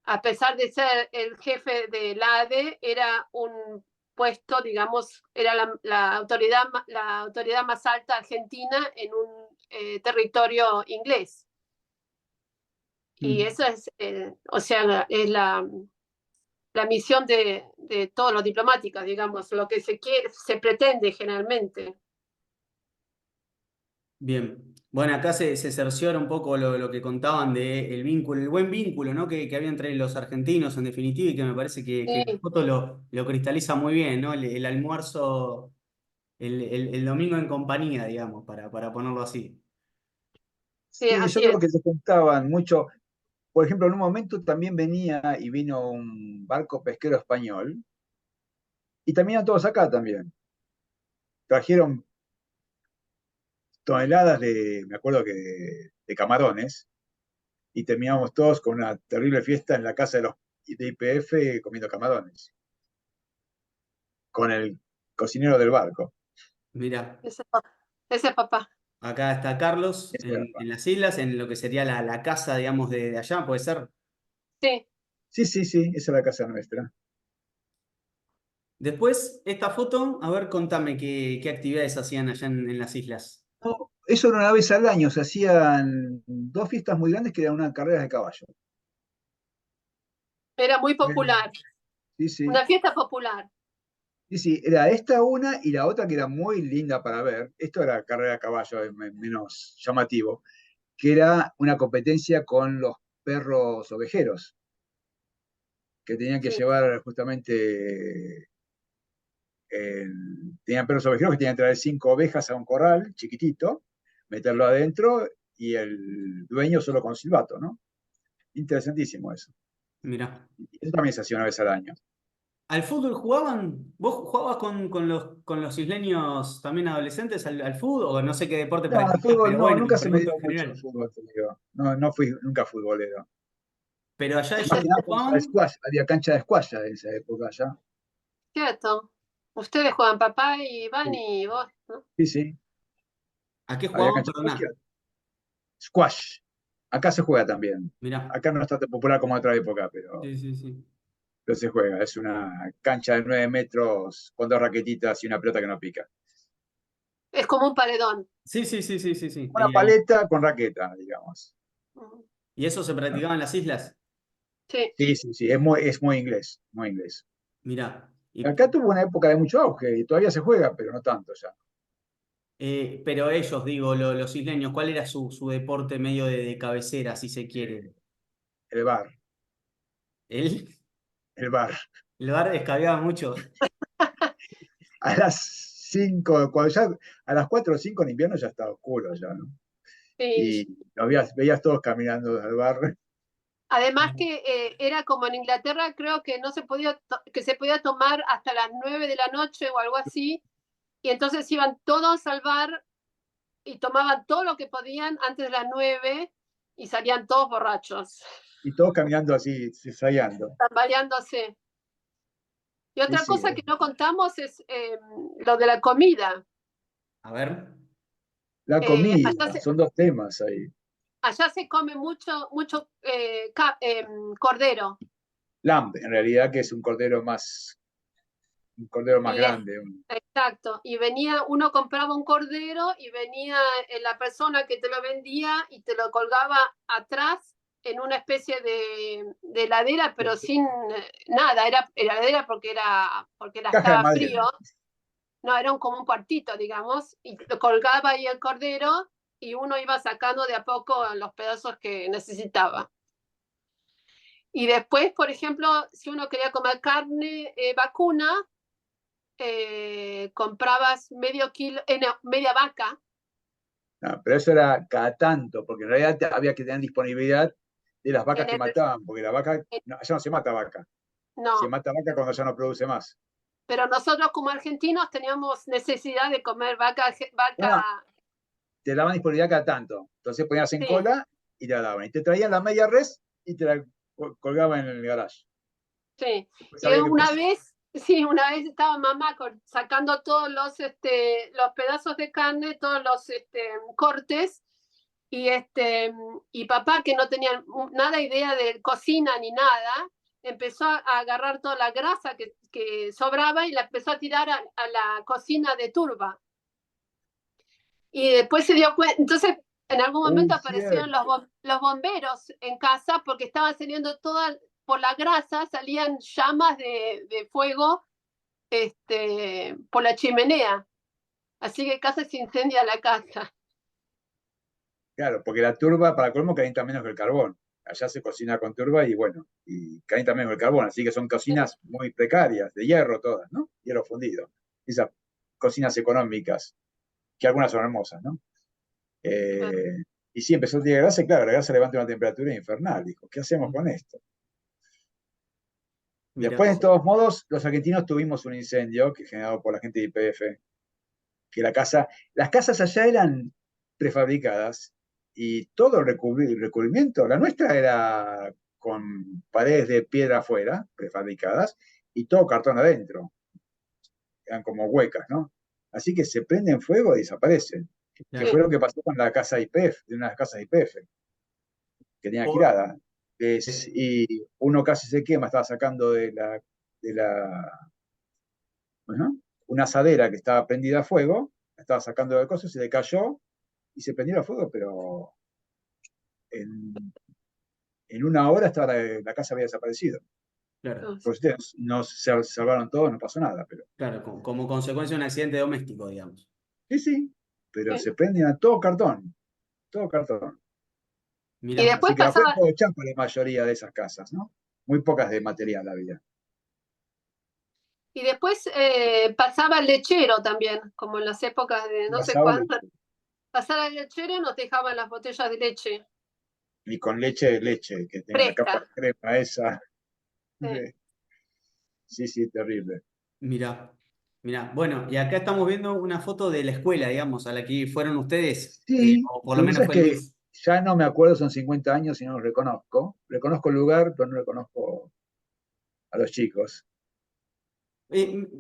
A pesar de ser el jefe del ADE, era un puesto, digamos, era la autoridad más alta argentina en un territorio inglés. Y Mm. esa es, o sea, es la misión de todos los diplomáticos, digamos, lo que se pretende generalmente. Bien. Bueno, acá se cerciora un poco lo que contaban de el vínculo, el buen vínculo, ¿no? que había entre los argentinos en definitiva, y que me parece que la Sí, foto lo cristaliza muy bien, ¿no? El almuerzo, el domingo en compañía, digamos, para ponerlo así. sí, sí, yo así creo es. que se juntaban mucho. Por ejemplo, en un momento también vino un barco pesquero español y terminaron todos acá también. Trajeron toneladas me acuerdo que de camarones y terminamos todos con una terrible fiesta en la casa de IPF comiendo camarones, con el cocinero del barco. Mira, Ese papá. acá está Carlos Ese era en las islas, en lo que sería la casa, digamos, de allá, puede ser. Sí. Sí, sí, sí, esa es la casa nuestra. Después, esta foto, a ver, contame qué actividades hacían allá en las islas. No, eso era una vez al año, se hacían dos fiestas muy grandes que eran una carrera de caballo. Era muy Bueno, popular. sí, sí. Una fiesta popular. Sí, sí, era esta una y la otra que era muy linda para ver. Esto era carrera a caballo, menos llamativo, que era una competencia con los perros ovejeros, que tenían que Sí. llevar justamente, tenían perros ovejeros que tenían que traer 5 ovejas a un corral chiquitito, meterlo adentro y el dueño solo con silbato, ¿no? Interesantísimo eso. Mira. Y eso también se hacía una vez al año. ¿Al fútbol jugaban? ¿Vos jugabas con los isleños también adolescentes al fútbol? O no sé qué deporte No, el practicás, fútbol pero no, bueno, nunca se me pregunto dio en mucho el general. fútbol, te digo. No, no fui nunca futbolero. Pero allá Más ellos que nada cancha de jugaban. squash, había cancha de squash en esa época ya. Cierto. Ustedes juegan papá y Iván Sí, y vos, ¿no? sí, sí, ¿A qué había jugaban? cancha de Perdoná. squash. Squash. Acá se juega también. Mirá. Acá no está tan popular como en otra época, Sí, sí, sí. pero se juega. Es una cancha de 9 metros con dos raquetitas y una pelota que no pica. Es como un paredón. Sí, sí, sí, sí, sí, sí. Una paleta con raqueta, digamos. Ujú. ¿Y eso se practicaba en las islas? Sí. Sí, sí, sí, es muy inglés, muy inglés. Mirá. Acá tuvo una época de mucho auge y todavía se juega, pero no tanto ya. Pero ellos, digo, los isleños, ¿cuál era su deporte medio de cabecera, si se quiere? El bar, ¿El, el bar. el bar escabeaba mucho? A las 5 a las 4 o 5 en invierno ya estaba oscuro ya, ¿no? Sí. Y veías todos caminando al bar. Además que era como en Inglaterra, creo que no se podía, que se podía tomar hasta las 9 de la noche o algo así, y entonces iban todos al bar y tomaban todo lo que podían antes de las 9 y salían todos borrachos, Y todos caminando así, zigzagueando. tambaleándose. Y Sí, otra sí. cosa que no contamos es lo de la comida. A ver. La Allá, comida, son dos temas ahí. allá se come mucho cordero. Lamb, en realidad, que es un cordero más Y es, grande. exacto. Y venía, uno compraba un cordero y venía la persona que te lo vendía y te lo colgaba atrás en una especie de heladera, pero sin nada. Era heladera porque Caja de estaba madera. frío. No, era como un cuartito, digamos, y lo colgaba ahí el cordero y uno iba sacando de a poco los pedazos que necesitaba. Y después, por ejemplo, si uno quería comer carne vacuna, comprabas medio kilo, no, media vaca. No, pero eso era cada tanto, porque en realidad había que tener disponibilidad de las vacas En que el, mataban, porque la vaca, en- no, ya no se mata vaca, se no, mata vaca cuando ya no produce más. pero nosotros como argentinos teníamos necesidad de comer vaca, No, no, te daban disponibilidad cada tanto. Entonces ponías en sí, cola y te la daban. Y te traían la media res y te la colgaban en el garage. sí. Después Y había que una vez, sí, una vez estaba mamá sacando todos los pedazos de carne, todos los cortes, y, y papá, que no tenía nada idea de cocina ni nada, empezó a agarrar toda la grasa que sobraba y la empezó a tirar a la cocina de turba. Y después se dio cuenta, entonces en algún momento aparecieron cierto. los bomberos en casa porque estaban saliendo todas, por la grasa, salían llamas de fuego por la chimenea. Así que casi se incendia la casa. Claro, porque la turba, para colmo, calienta menos que el carbón. Allá se cocina con turba y bueno, y calienta menos que el carbón. Así que son cocinas muy precarias, de hierro todas, ¿no? Hierro fundido. Esas cocinas económicas, que algunas son hermosas, ¿no? Eh, y sí, empezó a tirar grasa y claro, la grasa levanta una temperatura infernal. Dijo, ¿qué hacemos con esto? Mirá. Después, de todos modos, los argentinos tuvimos un incendio que generado por la gente de IPF, que las casas allá eran prefabricadas y todo el recubrimiento, la nuestra era con paredes de piedra afuera, prefabricadas, y todo cartón adentro, eran como huecas, ¿no? Así que se prenden fuego y desaparecen, que Claro. fue lo que pasó con la casa IPF, de una de las casas IPF, que tenía Por- girada. Y uno casi se quema, estaba sacando bueno, una asadera que estaba prendida a fuego, estaba sacando de cosas, se le cayó y se prendió a fuego, pero en, en una hora estaba la casa había desaparecido. claro, Pues ustedes no se salvaron todos, no pasó nada, pero claro, como consecuencia de un accidente doméstico, digamos. sí, sí, pero se prenden a todo cartón, todo cartón. Y Mirá. Así después que fue pasaba, todo chapa la mayoría de esas casas, ¿no? Muy pocas de material había. y después pasaba el lechero también, como en las épocas de no sé Pasaba cuándo. leche. Pasaba el lechero y nos dejaban las botellas de leche Y con leche, que tenga la capa fresca. de crema esa. Sí. Sí, sí, terrible. Mirá, mirá. Bueno, y acá estamos viendo una foto de la escuela, digamos, a la que fueron ustedes, Sí, o por lo lo que pasa menos es fue que Luis. ya no me acuerdo, son 50 años y no los reconozco. Reconozco el lugar, pero no reconozco a los chicos.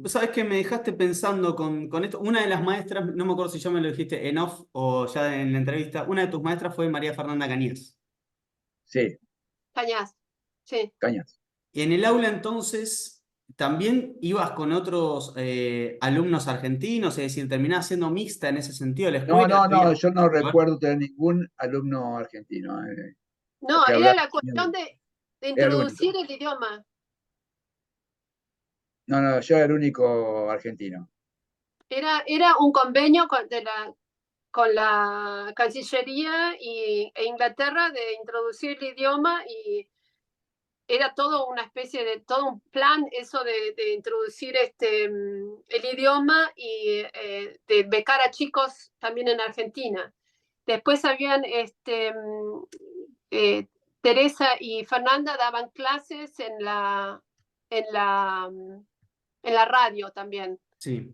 ¿Sabes qué? Me dejaste pensando con esto. Una de las maestras, no me acuerdo si ya me lo dijiste en off o ya en la entrevista, una de tus maestras fue María Fernanda Cañas. Sí, Cañas. Sí. cañas. En el aula entonces, ¿también ibas con otros alumnos argentinos? Es decir, ¿terminabas siendo mixta en ese sentido la No, escuela? no, no, ¿Había- yo no recuerdo tener ningún alumno argentino. No, Que era hablar la cuestión de era el único. introducir el idioma. No, no, yo era el único argentino. Era un convenio con la Cancillería e Inglaterra de introducir el idioma y era todo una especie de, todo un plan eso de introducir el idioma y de becar a chicos también en Argentina. Después habían, eh, Teresa y Fernanda daban clases en la, en la radio también, Sí,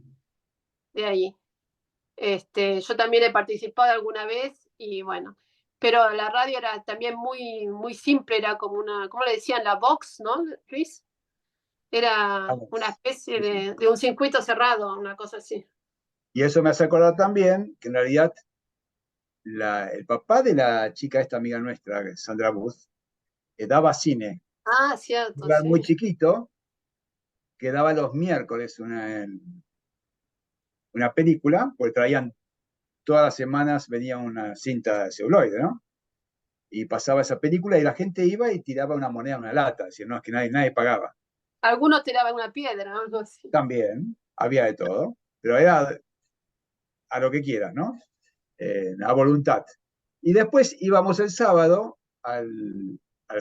de ahí. Yo también he participado alguna vez y bueno, pero la radio era también muy, muy simple, era como una, ¿cómo le decían? La Vox, ¿no, Luis? Era una Vamos. especie Sí, sí. de un circuito cerrado, una cosa así. Y eso me hace acordar también que en realidad el papá de la chica, esta amiga nuestra, Sandra Booth, daba cine. Ah, Un cierto, lugar sí. muy chiquito que daba los miércoles una película, porque traían todas las semanas, venía una cinta de celuloide, ¿no? Y pasaba esa película y la gente iba y tiraba una moneda en una lata, es decir, no es que nadie pagaba. Algunos tiraban una piedra, algo así. También había de todo, pero era a lo que quieras, ¿no? a voluntad. Y después íbamos el sábado al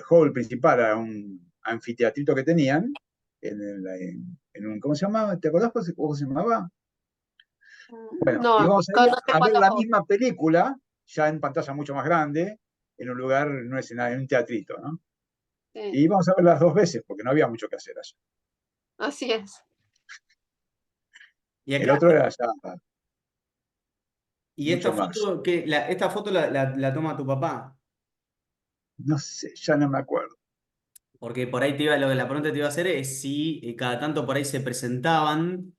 hall principal, a un anfiteatrito que tenían, en un, ¿cómo se llamaba? ¿Te acordás cómo se llamaba? Bueno, No, íbamos ahí no te a ver la conozco. misma película, ya en pantalla mucho más grande, en un lugar, no es en un teatrito, ¿no? Sí, Y íbamos a ver las dos veces, porque no había mucho que hacer allá. así es. Y El acá, otro era allá y esta mucho más. foto, esta foto la toma tu papá. No sé, ya no me acuerdo. Porque por ahí lo que la pregunta te iba a hacer es si cada tanto por ahí se presentaban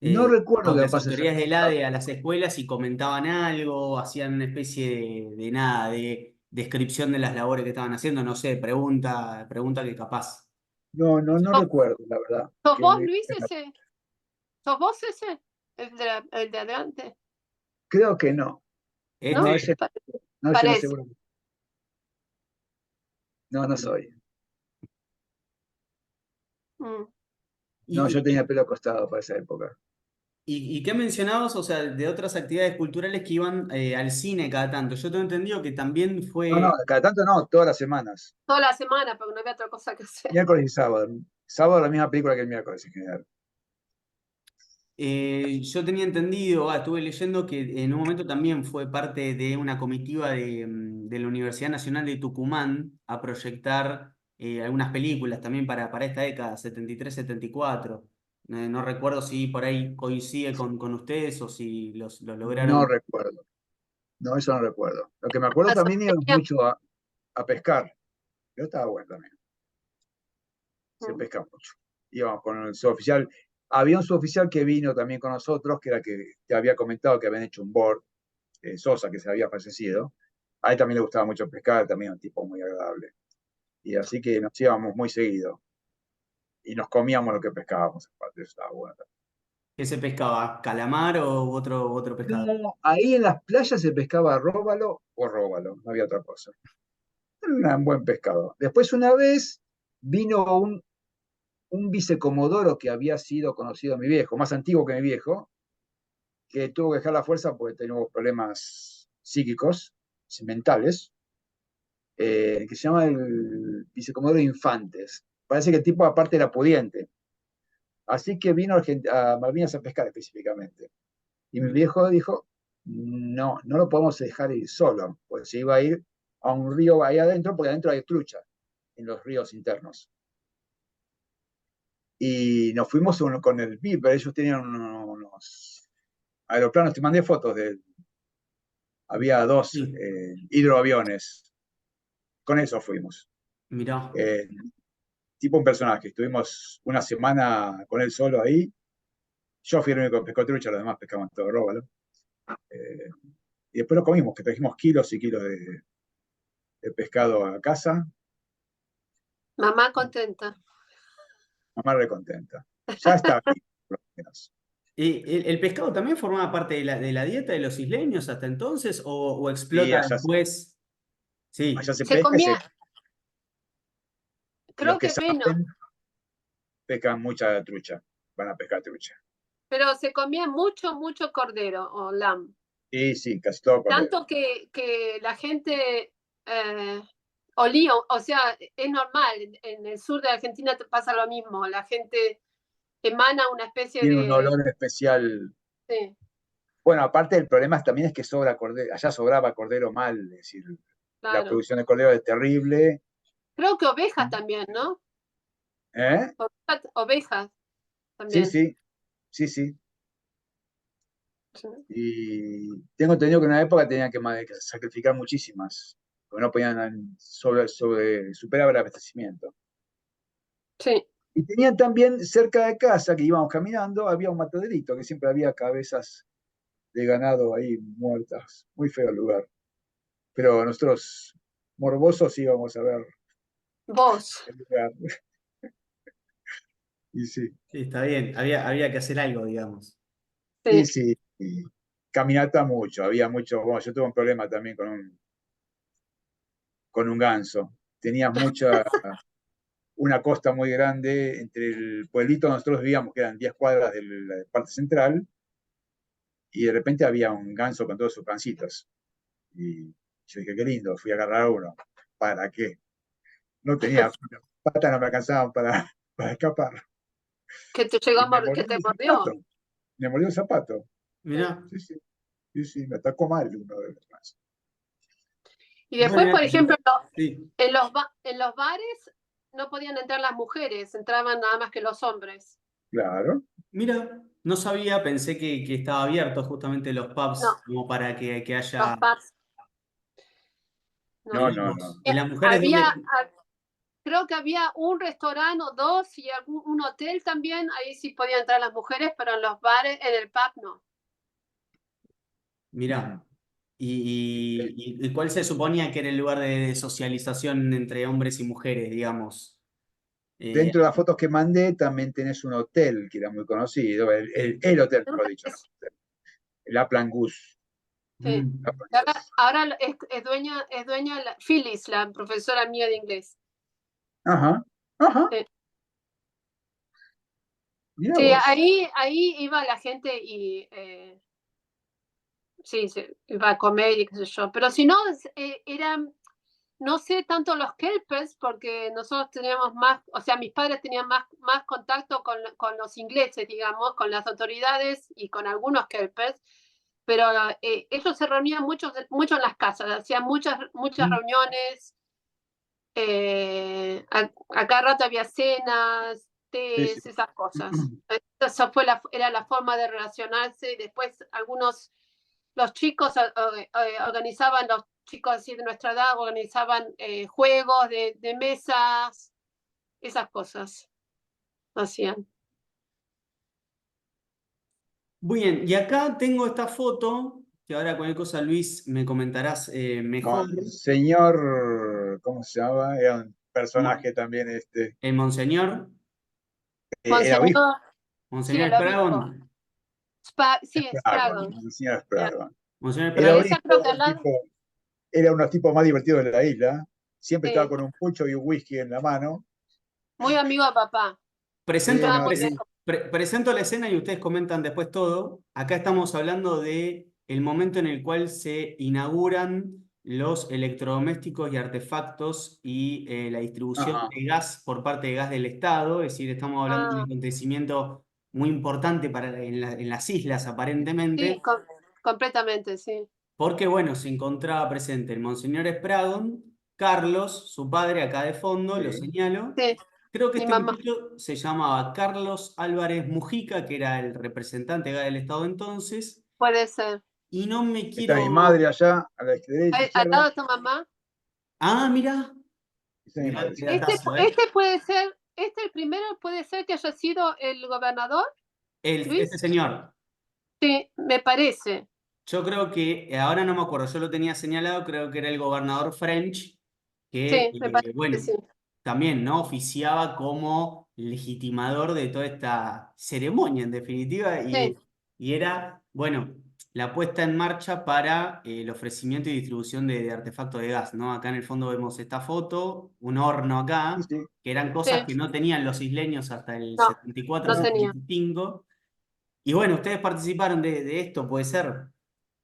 No recuerdo que las pase esa autoridades del cosa. ADE a las escuelas y comentaban algo, hacían una especie de nada, de descripción de las labores que estaban haciendo, no sé, pregunta que capaz. No ¿Sos, recuerdo, la verdad. sos vos, Luis, ese? ¿Sos vos ese? El de adelante, Creo que no. No, Este, ese no parece. seguro. No, no soy. Mm. No, ¿y, yo y, tenía pelo acostado para esa época. y qué mencionabas, o sea, de otras actividades culturales que iban al cine cada tanto? Yo tengo entendido que también No, fue cada tanto no, todas las semanas. Toda la semana, porque no había otra cosa que hacer. Miércoles y sábado. Sábado la misma película que el miércoles en general. Yo tenía entendido, estuve leyendo que en un momento también fue parte de una comitiva de la Universidad Nacional de Tucumán a proyectar algunas películas también para esta década, 73-74. No recuerdo si por ahí coincide con ustedes o si los No lograron. recuerdo. No, eso no recuerdo. Lo que me acuerdo Pasa, también íbamos mucho a pescar. Pero estaba bueno también. Se mm, pesca mucho. Íbamos con el suboficial. Había un suboficial que vino también con nosotros, que era que te había comentado que habían hecho un board, Sosa, que se había fallecido. A él también le gustaba mucho pescar, también un tipo muy agradable. Y así que nos íbamos muy seguido. Y nos comíamos lo que pescábamos, aparte, eso estaba bueno. ¿Qué se pescaba? ¿Calamar o otro pescado? No, ahí en las playas se pescaba róbalo o róbalo, no había otra cosa. Era un buen pescado. Después una vez vino un vicecomodoro que había sido conocido a mi viejo, más antiguo que mi viejo, que tuvo que dejar la fuerza porque tenía problemas psíquicos, mentales, que se llama el vicecomodoro Infantes. Parece que el tipo aparte era pudiente. Así que vino a Malvinas a pescar específicamente. Y mi viejo dijo, no, no lo podemos dejar ir solo, pues se iba a ir a un río ahí adentro, porque adentro hay trucha, en los ríos internos. Y nos fuimos con el Viper, ellos tenían unos aeroplanos, te mandé fotos había dos Sí, hidroaviones, con eso fuimos. mirá. Eh, Tipo un personaje, estuvimos una semana con él solo ahí, yo fui el único que pescó trucha, los demás pescaban todo róbalo. Eh, y después lo comimos, que trajimos kilos y kilos de pescado a casa, mamá contenta. mamá recontenta. Ya está aquí, por lo menos. ¿El pescado también formaba parte de la dieta de los isleños hasta entonces o Y explota después? allá Sí. se Se pesca comía, y los creo que que menos, saben pescan mucha trucha, van a pescar trucha. pero se comía mucho, mucho cordero o lamb. Y sí, casi todo cordero. Tanto que la gente olía, o sea, es normal, en el sur de Argentina te pasa lo mismo, la gente emana una especie Tiene un de... olor especial. Sí, Bueno, aparte el problema también es que sobra cordero, allá sobraba cordero mal, es decir, la claro. producción de cordero es terrible. Creo que ovejas también, ¿no? ¿Eh? Ovejas Sí, también. sí, sí, sí. Sí. Y tengo entendido que en una época tenían que sacrificar muchísimas, porque no podían superar el abastecimiento. Sí. Y tenían también cerca de casa, que íbamos caminando, había un mataderito, que siempre había cabezas de ganado ahí muertas. Muy feo el lugar. Pero nosotros, morbosos, íbamos a ver Vos. el lugar. Y sí, Sí, está bien, había que hacer algo, digamos. y Sí. sí. Y caminata mucho, había mucho. Bueno, yo tuve un problema también con un ganso. Tenías una costa muy grande entre el pueblito donde nosotros vivíamos, que eran 10 cuadras de la parte central, y de repente había un ganso con todos sus pancitos. Y yo dije, qué lindo, fui a agarrar uno. ¿Para qué? No tenía patas, no me alcanzaban para escapar. Que te llegó Y me que mordió te el mordió. zapato. Me mordió el zapato. Sí. Mirá. Sí, sí, sí, sí, me atacó mal uno de los más. Y después, Bueno, por ejemplo, sí. en los bares no podían entrar las mujeres, entraban nada más que los hombres. Claro. Mira, no sabía, pensé que estaba abierto justamente los No, pubs como para que los haya... pubs, no. No, Mirá no, no. vos. ¿Y las mujeres Había, dónde? creo que había un restaurante o dos y un hotel también, ahí sí podían entrar las mujeres, pero en los bares, en el pub no. Mirá. ¿Y cuál se suponía que era el lugar de socialización entre hombres y mujeres, digamos? Eh, Dentro de las fotos que mandé también tenés un hotel que era muy conocido, el hotel, mejor dicho, no, el Upland Goose. Sí. mm, Y ahora es dueña Phyllis, la profesora mía de inglés. Ajá, ajá, Sí. mira Sí, vos. ahí iba la gente y sí, iba a comer y qué sé yo. Pero si no, eran, no sé tanto los kelpers, porque nosotros teníamos más, o sea, mis padres tenían más contacto con los ingleses, digamos, con las autoridades y con algunos kelpers, pero ellos se reunían mucho en las casas, hacían muchas mm, reuniones, a cada rato había cenas, Sí, sí. tés, esas cosas. Esa era la forma de relacionarse y después los chicos organizaban, los chicos así de nuestra edad organizaban juegos de mesas, esas cosas hacían. Muy bien, y acá tengo esta foto, que ahora cualquier cosa, Luis, me comentarás mejor. Monseñor, ¿cómo se llama? Era un Mo- personaje también, El Monseñor, era obispo, Monseñor, sí, Monseñor el obispo. Spragon, Sí, Spragon, Spragon. Monseñor Yeah. Spragon. Monseñor Era Spragon. Esa obispo, creo que al lado. era uno de los tipos más divertidos de la isla. Siempre estaba Sí, con un pucho y un whisky en la mano. muy amigo de papá. Se Presento, Sí, llevaba no, muy bien. presento la escena y ustedes comentan después todo. Acá estamos hablando de el momento en el cual se inauguran los electrodomésticos y artefactos y la distribución ajá, de gas por parte de gas del Estado. Es decir, estamos hablando de un Ah, acontecimiento muy importante en las islas sí, aparentemente, completamente, sí. porque bueno, se encontraba presente el Monseñor Spragon, Carlos, su padre acá de fondo, lo sí. señalo. Sí, Creo que mi este mamá. muchacho se llamaba Carlos Álvarez Mujica, que era el representante acá del Estado entonces, Puede ser. y no me Está mi quiero... madre allá, a la derecha, Al izquierda. lado de tu mamá. Ah, mira, Está mi mira madre, qué sí. datazo, ¿eh? Este puede ser, el primero puede ser que haya sido el gobernador, Este Luis. señor, Sí, me parece. yo creo que, ahora no me acuerdo, yo lo tenía señalado, creo que era el gobernador French, que, Sí, me parece que bueno, sí. también, ¿no? Oficiaba como legitimador de toda esta ceremonia, en definitiva, Sí, y era, bueno, la puesta en marcha para el ofrecimiento y distribución de artefactos de gas, ¿no? Acá en el fondo vemos esta foto, un horno Sí, acá, sí. que eran cosas sí. que no tenían los isleños hasta el No, 74, no tenía. 75. Y bueno, ustedes participaron de esto, ¿puede ser?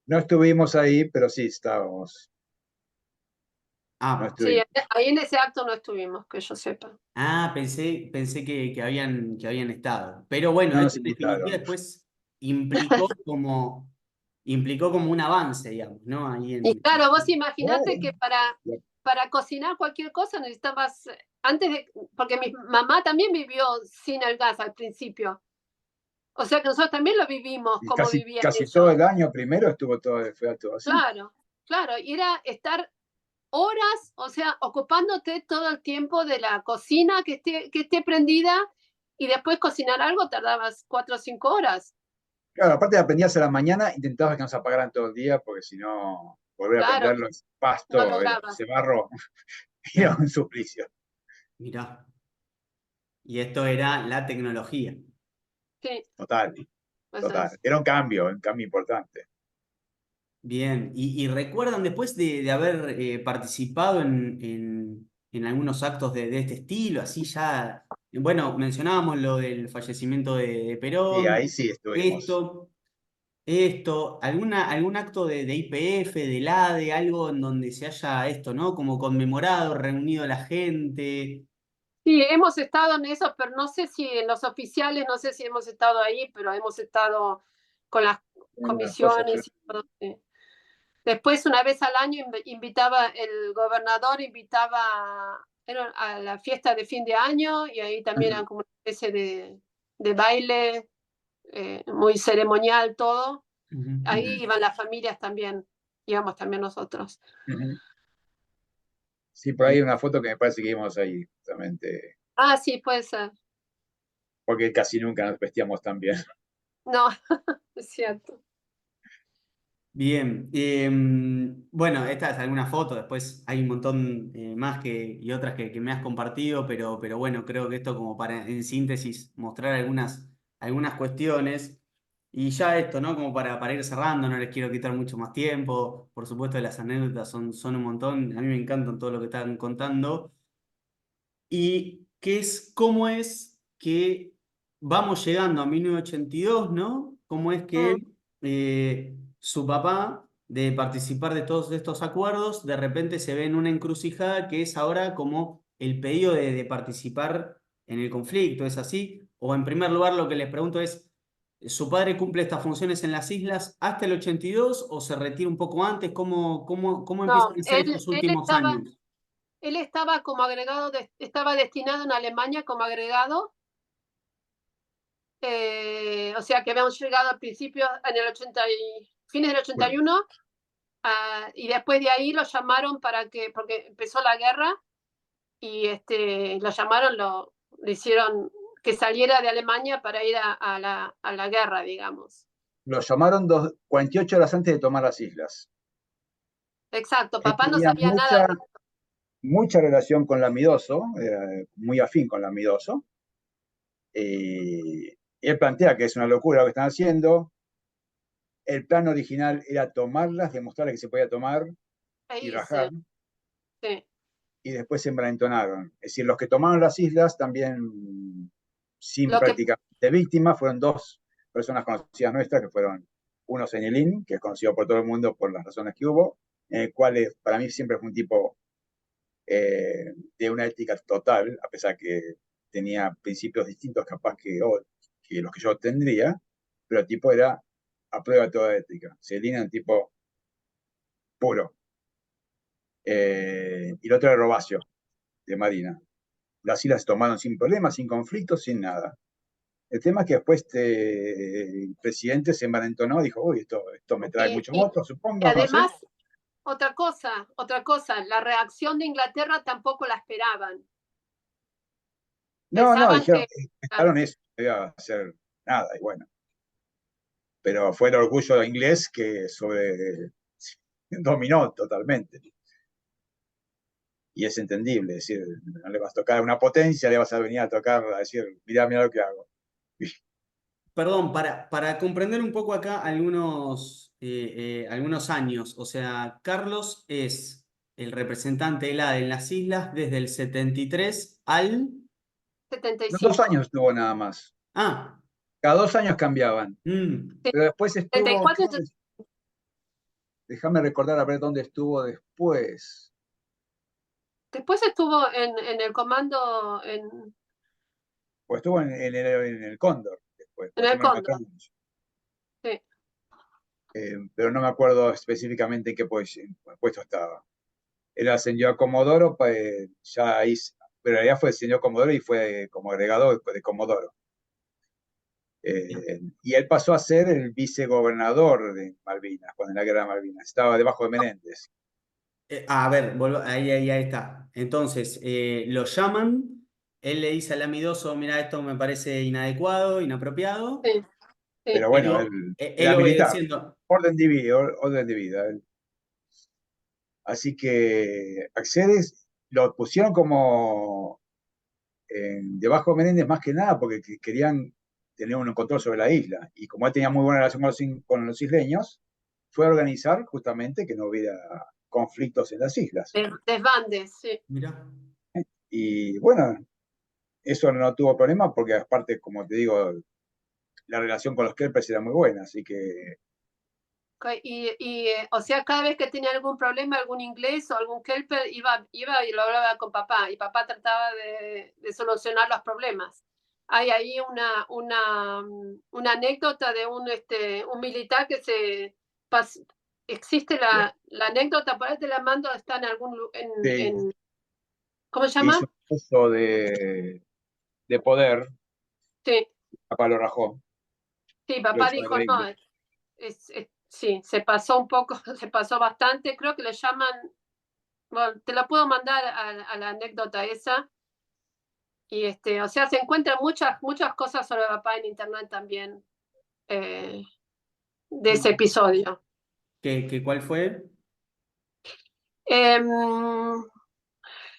No estuvimos ahí, pero sí estábamos. No Ah, Sí, estuvimos. ahí en ese acto no estuvimos, que yo sepa. pensé que habían estado. Pero bueno, No nos esto en definitiva invitaron. después implicó como un avance, digamos, ¿no? Ahí Y en... claro, vos imaginate Claro. que para cocinar cualquier cosa necesitabas, antes de, porque mi mamá también vivió sin el gas al principio. O sea que nosotros también lo vivimos Y como casi, vivían casi todo ellos. el año primero estuvo todo, fue todo así. Claro, claro. Y era estar horas, o sea, ocupándote todo el tiempo de la cocina que esté prendida y después cocinar algo tardabas 4 o 5 horas. Claro, aparte aprendías a la mañana, intentabas que nos apagaran todo el día, porque si no, volver a Claro, prenderlo en no pasto, lograbas. ese barro, era un suplicio. Mirá, y esto era la tecnología. Sí, Total, eso total. es. Era un cambio importante. Bien, y recuerdan después de haber participado en algunos actos de este estilo, así ya, bueno, mencionábamos lo del fallecimiento de Sí, Perón, ahí sí estuvimos. esto. esto, algún acto de YPF, del ADE, algo en donde se haya esto, ¿no? Como conmemorado, reunido a la gente. Sí, hemos estado en eso, pero no sé si en los oficiales, no sé si hemos estado ahí, pero hemos estado con las Unas cosas, comisiones y todo. Sí. Después, una vez al año, invitaba, el gobernador invitaba a la fiesta de fin de año y ahí también era como una especie de baile muy ceremonial todo. Ahí iban las familias también, íbamos también nosotros. sí, por ahí hay una foto que me parece que vimos ahí, justamente, Ah, sí, puede ser. porque casi nunca nos vestíamos tan bien. No, es cierto. Bien, bueno, esta es alguna foto, después hay un montón más y otras que me has compartido, pero bueno, creo que esto como para en síntesis mostrar algunas cuestiones y ya esto, ¿no? Como para ir cerrando, no les quiero quitar mucho más tiempo, por supuesto las anécdotas son un montón, a mí me encantan todo lo que están contando y cómo es que vamos llegando a 1982, ¿no? Cómo es Mm, que su papá, de participar de todos estos acuerdos, de repente se ve en una encrucijada que es ahora como el pedido de participar en el conflicto, ¿es así? O en primer lugar, lo que les pregunto es, ¿su padre cumple estas funciones en las islas hasta el 82 o se retira un poco antes? ¿Cómo No, empiezan a ser estos últimos años? él estaba como agregado, estaba destinado en Alemania como agregado, o sea que habíamos llegado al principio en el 80 fines del Bueno, 81, y después de ahí lo llamaron porque empezó la guerra y lo llamaron, le hicieron que saliera de Alemania para ir a la guerra, digamos. lo llamaron 48 horas antes de tomar las islas. Exacto, Él papá no tenía sabía nada de mucha relación con Lamidoso, muy afín con Lamidoso. Él plantea que es una locura lo que están haciendo. El plan original era tomarlas, demostrarles que se podía tomar y rajar, irse. Sí. y después se envalentonaron. Es decir, los que tomaron las islas también, sin Lo que, prácticamente víctimas, fueron dos personas conocidas nuestras, que fueron uno Señelín, que es conocido por todo el mundo por las razones que hubo, en el cual para mí siempre fue un tipo de una ética total, a pesar que tenía principios distintos capaz que los que yo tendría, pero el tipo era a prueba de toda ética. Celina era un tipo puro. Y el otro era Robacio, de Marina. Las islas se tomaron sin problemas, sin conflictos, sin nada. El tema es que después el presidente se envalentonó y dijo, uy, esto me trae y, mucho y- voto, y supongo, no sé. además, otra cosa, la reacción de Inglaterra tampoco la esperaban. No, Pensaban dijeron que, que pensaron eso, no iba a hacer nada, y bueno. Pero fue el orgullo inglés que dominó totalmente. Y es entendible, es decir, no le vas a tocar a una potencia, le vas a venir a tocar a decir, mirá lo que hago. Perdón, para comprender un poco acá algunos años, o sea, Carlos es el representante del ADE en las islas desde el 73 al... No, 2 años 75. estuvo nada más. Ah, Cada 2 años cambiaban. mm, Sí, Pero después estuvo, 74, déjame recordar a ver dónde estuvo después. después estuvo en el comando Pues estuvo en el Cóndor después, en más o el menos Cóndor. 4 años. Sí. Pero no me acuerdo específicamente en qué puesto estaba. Él ascendió a Comodoro, ya ahí, pero en realidad fue ascendió a Comodoro y fue como agregado después de Comodoro. Y él pasó a ser el vicegobernador de Malvinas, cuando en la guerra de Malvinas. Estaba debajo de Menéndez. a ver, ahí está. Entonces, lo llaman, él le dice al amidoso, mira, esto me parece inadecuado, inapropiado, Sí, sí. Pero bueno, pero él él era militar. obedeciendo. Orden de vida. Así que Accede lo pusieron como debajo de Menéndez más que nada porque querían tener un control sobre la isla. Y como él tenía muy buena relación con los isleños, fue a organizar justamente que no hubiera conflictos en las islas. Desbandes, sí. Mira. Y bueno, eso no tuvo problema porque aparte, como te digo, la relación con los Kelpers era muy buena, así que O sea, cada vez que tenía algún problema, algún inglés o algún kelper, iba y lo hablaba con papá, y papá trataba de solucionar los problemas. Hay ahí una anécdota de un militar que existe la anécdota, por ahí te la mando, está en Sí, ¿cómo se hizo llama? un uso de poder, Sí, papá lo rajó, sí, lo papá echó del dijo, no, ring. sí, se pasó un poco, se pasó bastante, creo que le llaman. Bueno, te la puedo mandar a la anécdota esa. O sea, se encuentran muchas cosas sobre papá en internet también, eh, de ese episodio. ¿Cuál fue? Em,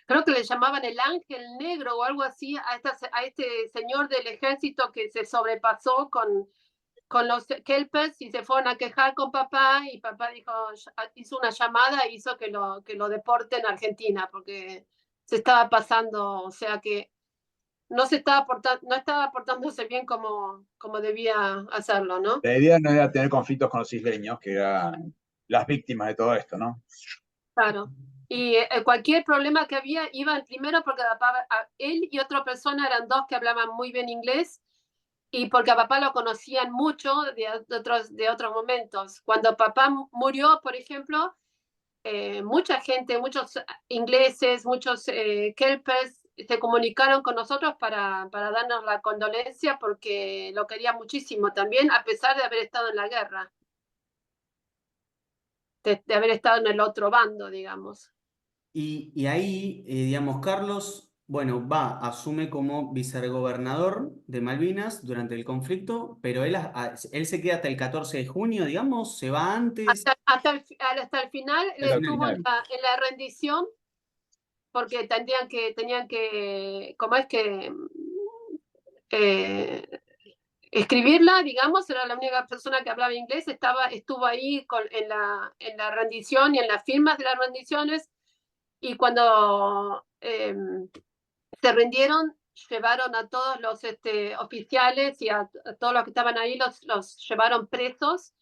Creo que le llamaban el ángel negro o algo así a este señor del ejército que se sobrepasó con los kelpers y se fueron a quejar con papá, y papá hizo una llamada e hizo que lo deporten a Argentina porque se estaba pasando, o sea que no estaba portándose bien como debía hacerlo, ¿no? La idea no era tener conflictos con los isleños, que eran las víctimas de todo esto, ¿no? Claro. Y cualquier problema que había, iban primero porque él y otra persona eran dos que hablaban muy bien inglés, y porque a papá lo conocían mucho de otros momentos. Cuando papá murió, por ejemplo, mucha gente, muchos ingleses, muchos kelpers se comunicaron con nosotros para darnos la condolencia porque lo quería muchísimo también, a pesar de haber estado en la guerra, de haber estado en el otro bando, digamos. Y ahí, digamos, Carlos, bueno, asume como vicegobernador de Malvinas durante el conflicto, pero él se queda hasta el 14 de junio, digamos, se va antes. Hasta el final él Al Al estuvo en final. la rendición, porque ¿cómo es que eh, escribirla, digamos? Era la única persona que hablaba inglés, estuvo ahí en la rendición y en las firmas de las rendiciones, y cuando se rindieron, llevaron a todos los oficiales y a todos los que estaban ahí, los llevaron presos,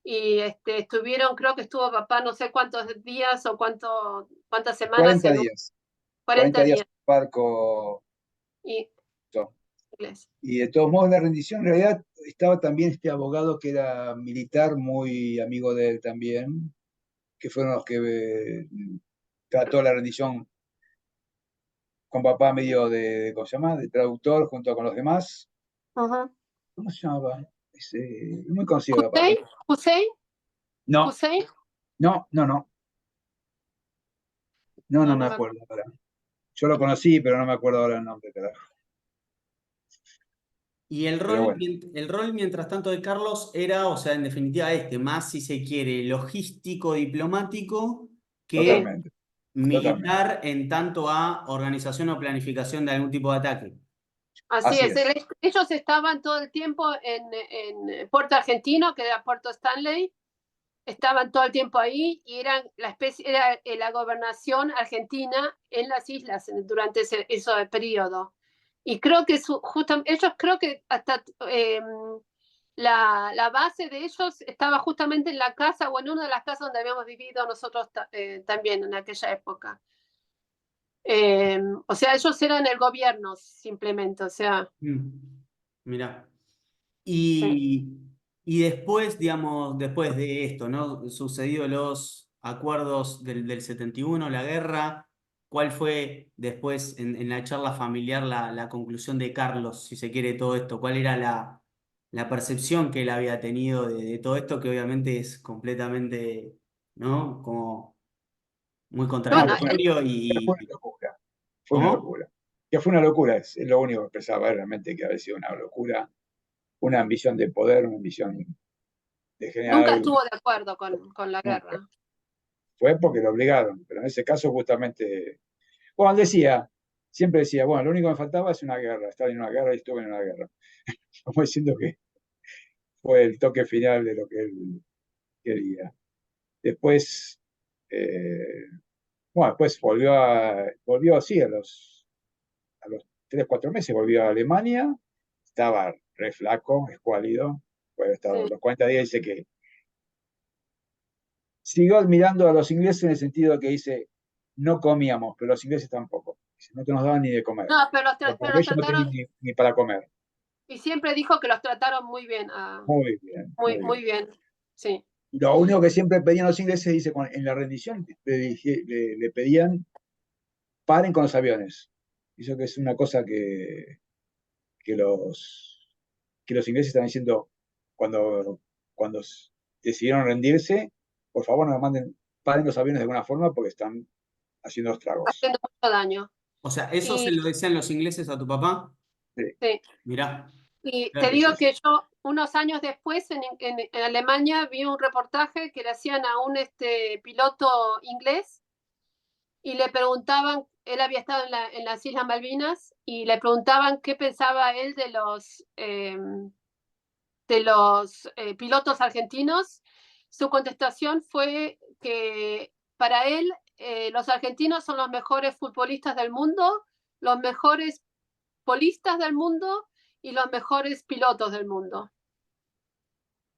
y estuvieron, creo que estuvo papá no sé cuántos días o cuántas semanas 40 en días. 40 40 días días. en barco. Y inglés. Y de todos modos, la rendición, en realidad, estaba también este abogado que era militar, muy amigo de él también, que fueron los que trató la rendición con papá medio ¿cómo se llama? De traductor junto con los demás. Ajá. ¿Cómo se llamaba? Muy conocido papá. Hussein, Hussein, No, Hussein, no, no, no, no, no, no no me me acuerdo. acuerdo ahora. Yo lo conocí, pero no me acuerdo ahora el nombre, carajo. Y el Pero rol, bueno, el rol, mientras tanto, de Carlos era, o sea, en definitiva, más, si se quiere, logístico, diplomático, que totalmente, totalmente. militar en tanto a organización o planificación de algún tipo de ataque. Así Así es, es. ellos estaban todo el tiempo en Puerto Argentino, que era Puerto Stanley, estaban todo el tiempo ahí, y era la gobernación argentina en las islas durante ese periodo. Y creo que ellos creo que hasta la base de ellos estaba justamente en la casa o en una de las casas donde habíamos vivido nosotros también en aquella época. O sea, ellos eran el gobierno simplemente, o sea, Mirá. sí. Y, y después, digamos, después de esto, ¿no? Sucedido los acuerdos del 71, la guerra, ¿cuál fue después en la charla familiar la conclusión de Carlos, si se quiere, todo esto? ¿Cuál era la percepción que él había tenido de todo esto, que obviamente es completamente, ¿no? Como muy No, Bueno, contradictorio que fue y... una locura. Fue una ¿Cómo? locura. Que fue una locura, es lo único que pensaba realmente que había sido una locura, una ambición de poder, una ambición de generar nunca algo. estuvo de acuerdo con la Nunca. guerra. Fue porque lo obligaron, pero en ese caso justamente, bueno, él decía, siempre decía, bueno, lo único que me faltaba es una guerra, estar en una guerra y estuve en una guerra. Como diciendo que fue el toque final de lo que él quería. Después, eh, bueno, después volvió así a los 3, 4 meses, volvió a Alemania, estaba re flaco, escuálido, pues Sí. los 40 días dice que siguió admirando a los ingleses en el sentido que dice, no comíamos, pero los ingleses tampoco. Dice, no te nos daban ni de comer. No, pero Porque pero los ellos no tenían trataron, ni para comer. y siempre dijo que los trataron muy bien, Muy bien, muy, muy muy bien. bien, sí. Lo único que siempre pedían los ingleses, dice, en la rendición, le pedían, paren con los aviones. Eso que es una cosa que los ingleses están diciendo cuando decidieron rendirse, por favor no manden, paren los aviones de alguna forma porque están haciendo estragos. Haciendo mucho daño. O sea, ¿eso se Y lo decían los ingleses a tu papá? Sí, sí, Mirá, y te fíjate. digo sí, sí. que yo unos años después en Alemania vi un reportaje que le hacían a un piloto inglés y le preguntaban, él había estado en las Islas Malvinas y le preguntaban qué pensaba él de los pilotos argentinos. Su contestación fue que para él los argentinos son los mejores futbolistas del mundo, los mejores polistas del mundo y los mejores pilotos del mundo.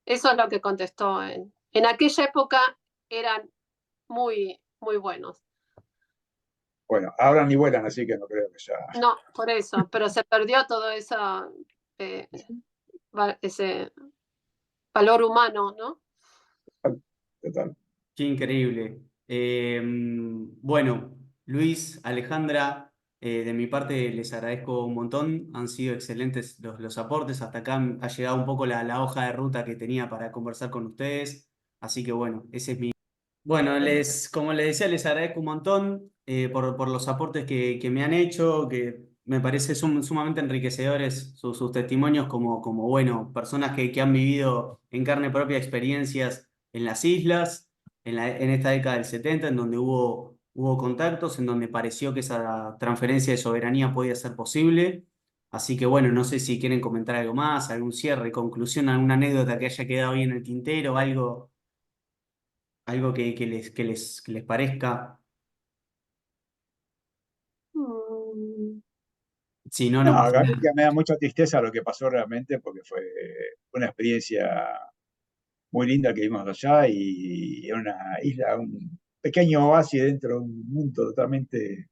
Eso es lo que contestó él. En aquella época eran muy, muy buenos. Bueno, ahora ni vuelan, así que no creo que ya. No, por eso, pero se perdió todo eh, ese valor humano, ¿no? Total. Qué increíble. Bueno, Luis, Alejandra, de mi parte les agradezco un montón. Han sido excelentes los aportes. Hasta acá ha llegado un poco la hoja de ruta que tenía para conversar con ustedes. Así que bueno, ese es mi... Bueno, como les decía, les agradezco un montón por los aportes que me han hecho, que me parece sumamente enriquecedores sus testimonios como, bueno, personas que han vivido en carne propia experiencias en las islas, en esta década del 70, en donde hubo contactos, en donde pareció que esa transferencia de soberanía podía ser posible. Así que bueno, no sé si quieren comentar algo más, algún cierre, conclusión, alguna anécdota que haya quedado ahí en el tintero, algo que les parezca. Mm, Si no, No, no pasa a mí nada. que me da mucha tristeza lo que pasó realmente, porque fue una experiencia muy linda que vimos allá y en una isla, un pequeño oasis dentro de un mundo totalmente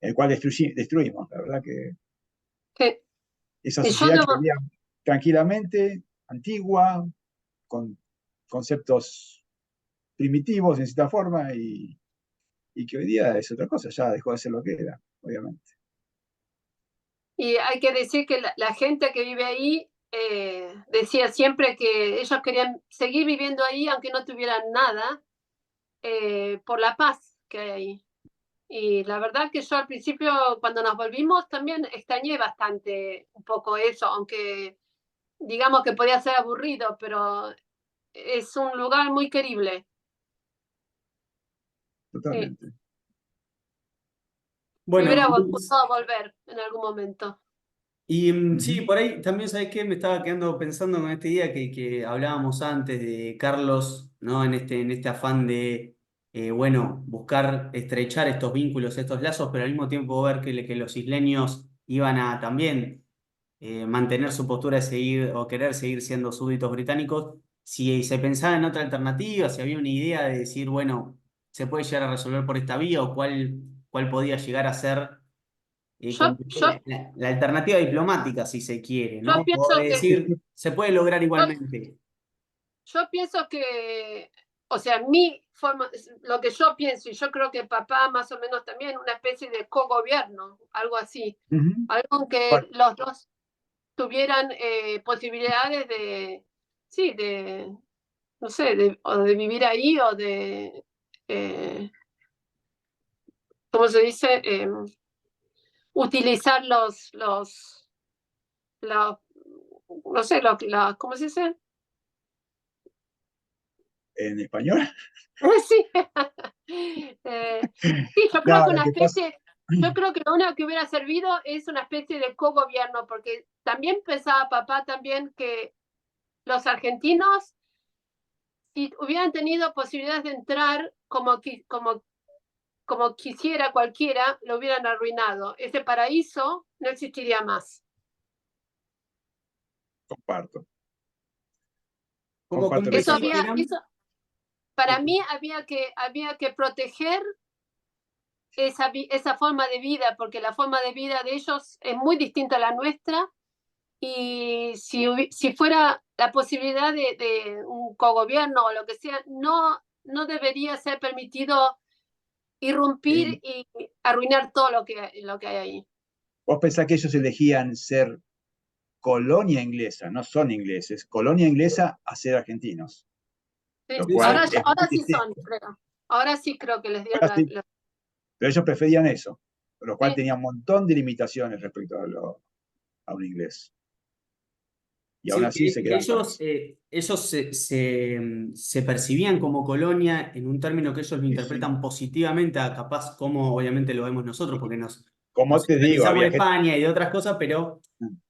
el cual destruimos. La verdad que que, esa y yo sociedad que no, vivía tranquilamente, antigua, con conceptos primitivos en cierta forma y que hoy día es otra cosa, ya dejó de ser lo que era, obviamente. y hay que decir que la gente que vive ahí decía siempre que ellos querían seguir viviendo ahí aunque no tuvieran nada, por la paz que hay ahí. Y la verdad que yo al principio, cuando nos volvimos, también extrañé bastante un poco eso, aunque digamos que podía ser aburrido, pero es un lugar muy querible. Sí, Totalmente. me Bueno, hubiera Luis, gustado volver en algún momento. y sí, Ujú. por ahí también, ¿sabes qué? Me estaba quedando pensando con esta idea que hablábamos antes de Carlos, ¿no? En este afán de, bueno, buscar estrechar estos vínculos, estos lazos, pero al mismo tiempo ver que los isleños iban a también mantener su postura de seguir o querer seguir siendo súbditos británicos. Si se pensaba en otra alternativa, si había una idea de decir, bueno, se puede llegar a resolver por esta vía o cuál podía llegar a ser Yo, yo, la alternativa diplomática, si se quiere, yo ¿no? O pienso de que decir, se puede lograr yo, igualmente. yo pienso que, o sea, mi forma, lo que yo pienso, y yo creo que papá más o menos también, una especie de cogobierno, algo así, Ujú. algo que Bueno, los dos tuvieran posibilidades sí, no sé, o de vivir ahí o ¿cómo se dice? Utilizar los no sé, ¿cómo se dice? en español. Sí. Sí, yo creo No, que lo una que pasa. especie, yo creo que lo único que hubiera servido es una especie de cogobierno, porque también pensaba papá también que los argentinos, si hubieran tenido posibilidades de entrar como quisiera cualquiera, lo hubieran arruinado. Ese paraíso no existiría más. Comparto, ¿Cómo comparto Eso esa decís había, que eran? eso, para mí había que proteger esa forma de vida, porque la forma de vida de ellos es muy distinta a la nuestra, y si fuera la posibilidad de un cogobierno o lo que sea, no debería ser permitido irrumpir y arruinar todo lo que hay ahí. Vos pensás que ellos elegían ser colonia inglesa, no son ingleses, colonia inglesa a ser argentinos. Sí. Lo cual es Ahora muy sí son, distinto. creo. Ahora sí creo que les dieron Ahora sí, pero ellos preferían eso, lo cual sí. tenía un montón de limitaciones respecto a un inglés. Y aún Sí, así se quedan con ellos, eso. ellos se percibían como colonia en un término que ellos lo Sí, sí. interpretan positivamente, a capaz como obviamente lo vemos nosotros, porque Como nos te digo, independizamos de había gente. España y de otras cosas, pero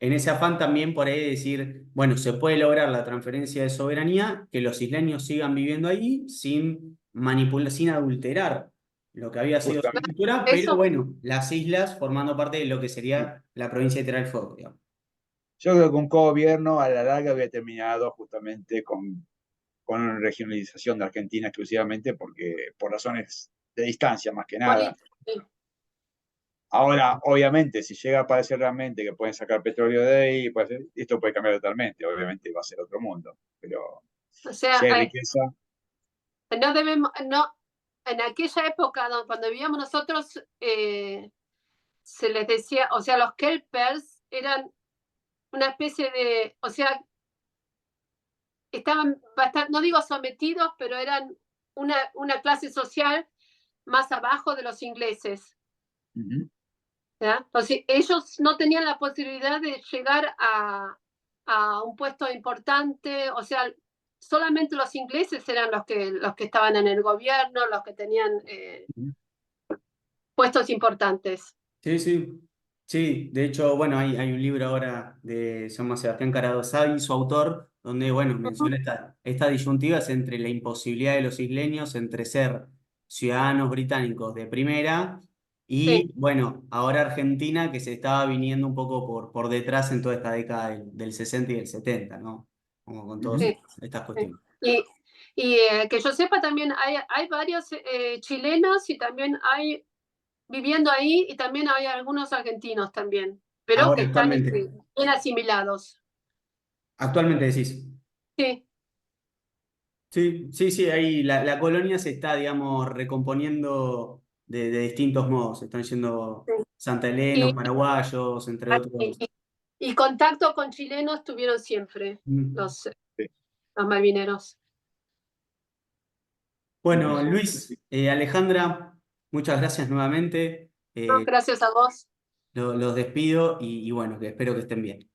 en ese afán también por ahí decir, bueno, se puede lograr la transferencia de soberanía, que los isleños sigan viviendo ahí sin manipular, sin adulterar lo que había sido su Justamente. cultura, pero Eso, bueno, las islas formando parte de lo que sería la provincia de Tierra del Fuego, digamos. Yo creo que un gobierno a la larga había terminado justamente con una regionalización de Argentina exclusivamente por razones de distancia más que nada. sí. Ahora, obviamente, si llega a aparecer realmente que pueden sacar petróleo de ahí, esto puede cambiar totalmente. Obviamente va a ser otro mundo. Pero O si sea, hay riqueza, no debemos, en aquella época cuando vivíamos nosotros, se les decía, o sea, los kelpers eran una especie de, o sea, estaban bastante, no digo sometidos, pero eran una clase social más abajo de los ingleses. ¿Ya? Entonces, ellos no tenían la posibilidad de llegar a un puesto importante, o sea, solamente los ingleses eran los que estaban en el gobierno, los que tenían puestos importantes. Sí, sí. Sí, de hecho, bueno, hay un libro ahora se llama Sebastián Caradosadi, su autor, donde, bueno, menciona esta disyuntivas entre la imposibilidad de los isleños entre ser ciudadanos británicos de primera Sí, y, bueno, ahora Argentina que se estaba viniendo un poco por detrás en toda esta década del 60 y del 70, ¿no? Como con todas sí, estas sí. cuestiones. Y que yo sepa también hay varios chilenos y también hay viviendo ahí y también hay algunos argentinos también, pero Ahora, que están actualmente, bien asimilados. actualmente decís. Sí, Sí, sí, sí, ahí la colonia se está, digamos, recomponiendo de distintos modos. Están yendo sí. Santa Elena, Y, paraguayos, entre otros. y, y contacto con chilenos tuvieron siempre Mm. los, los malvineros. Bueno, Luis, Alejandra, muchas gracias nuevamente. No, gracias a vos. Los despido y bueno, que espero que estén bien.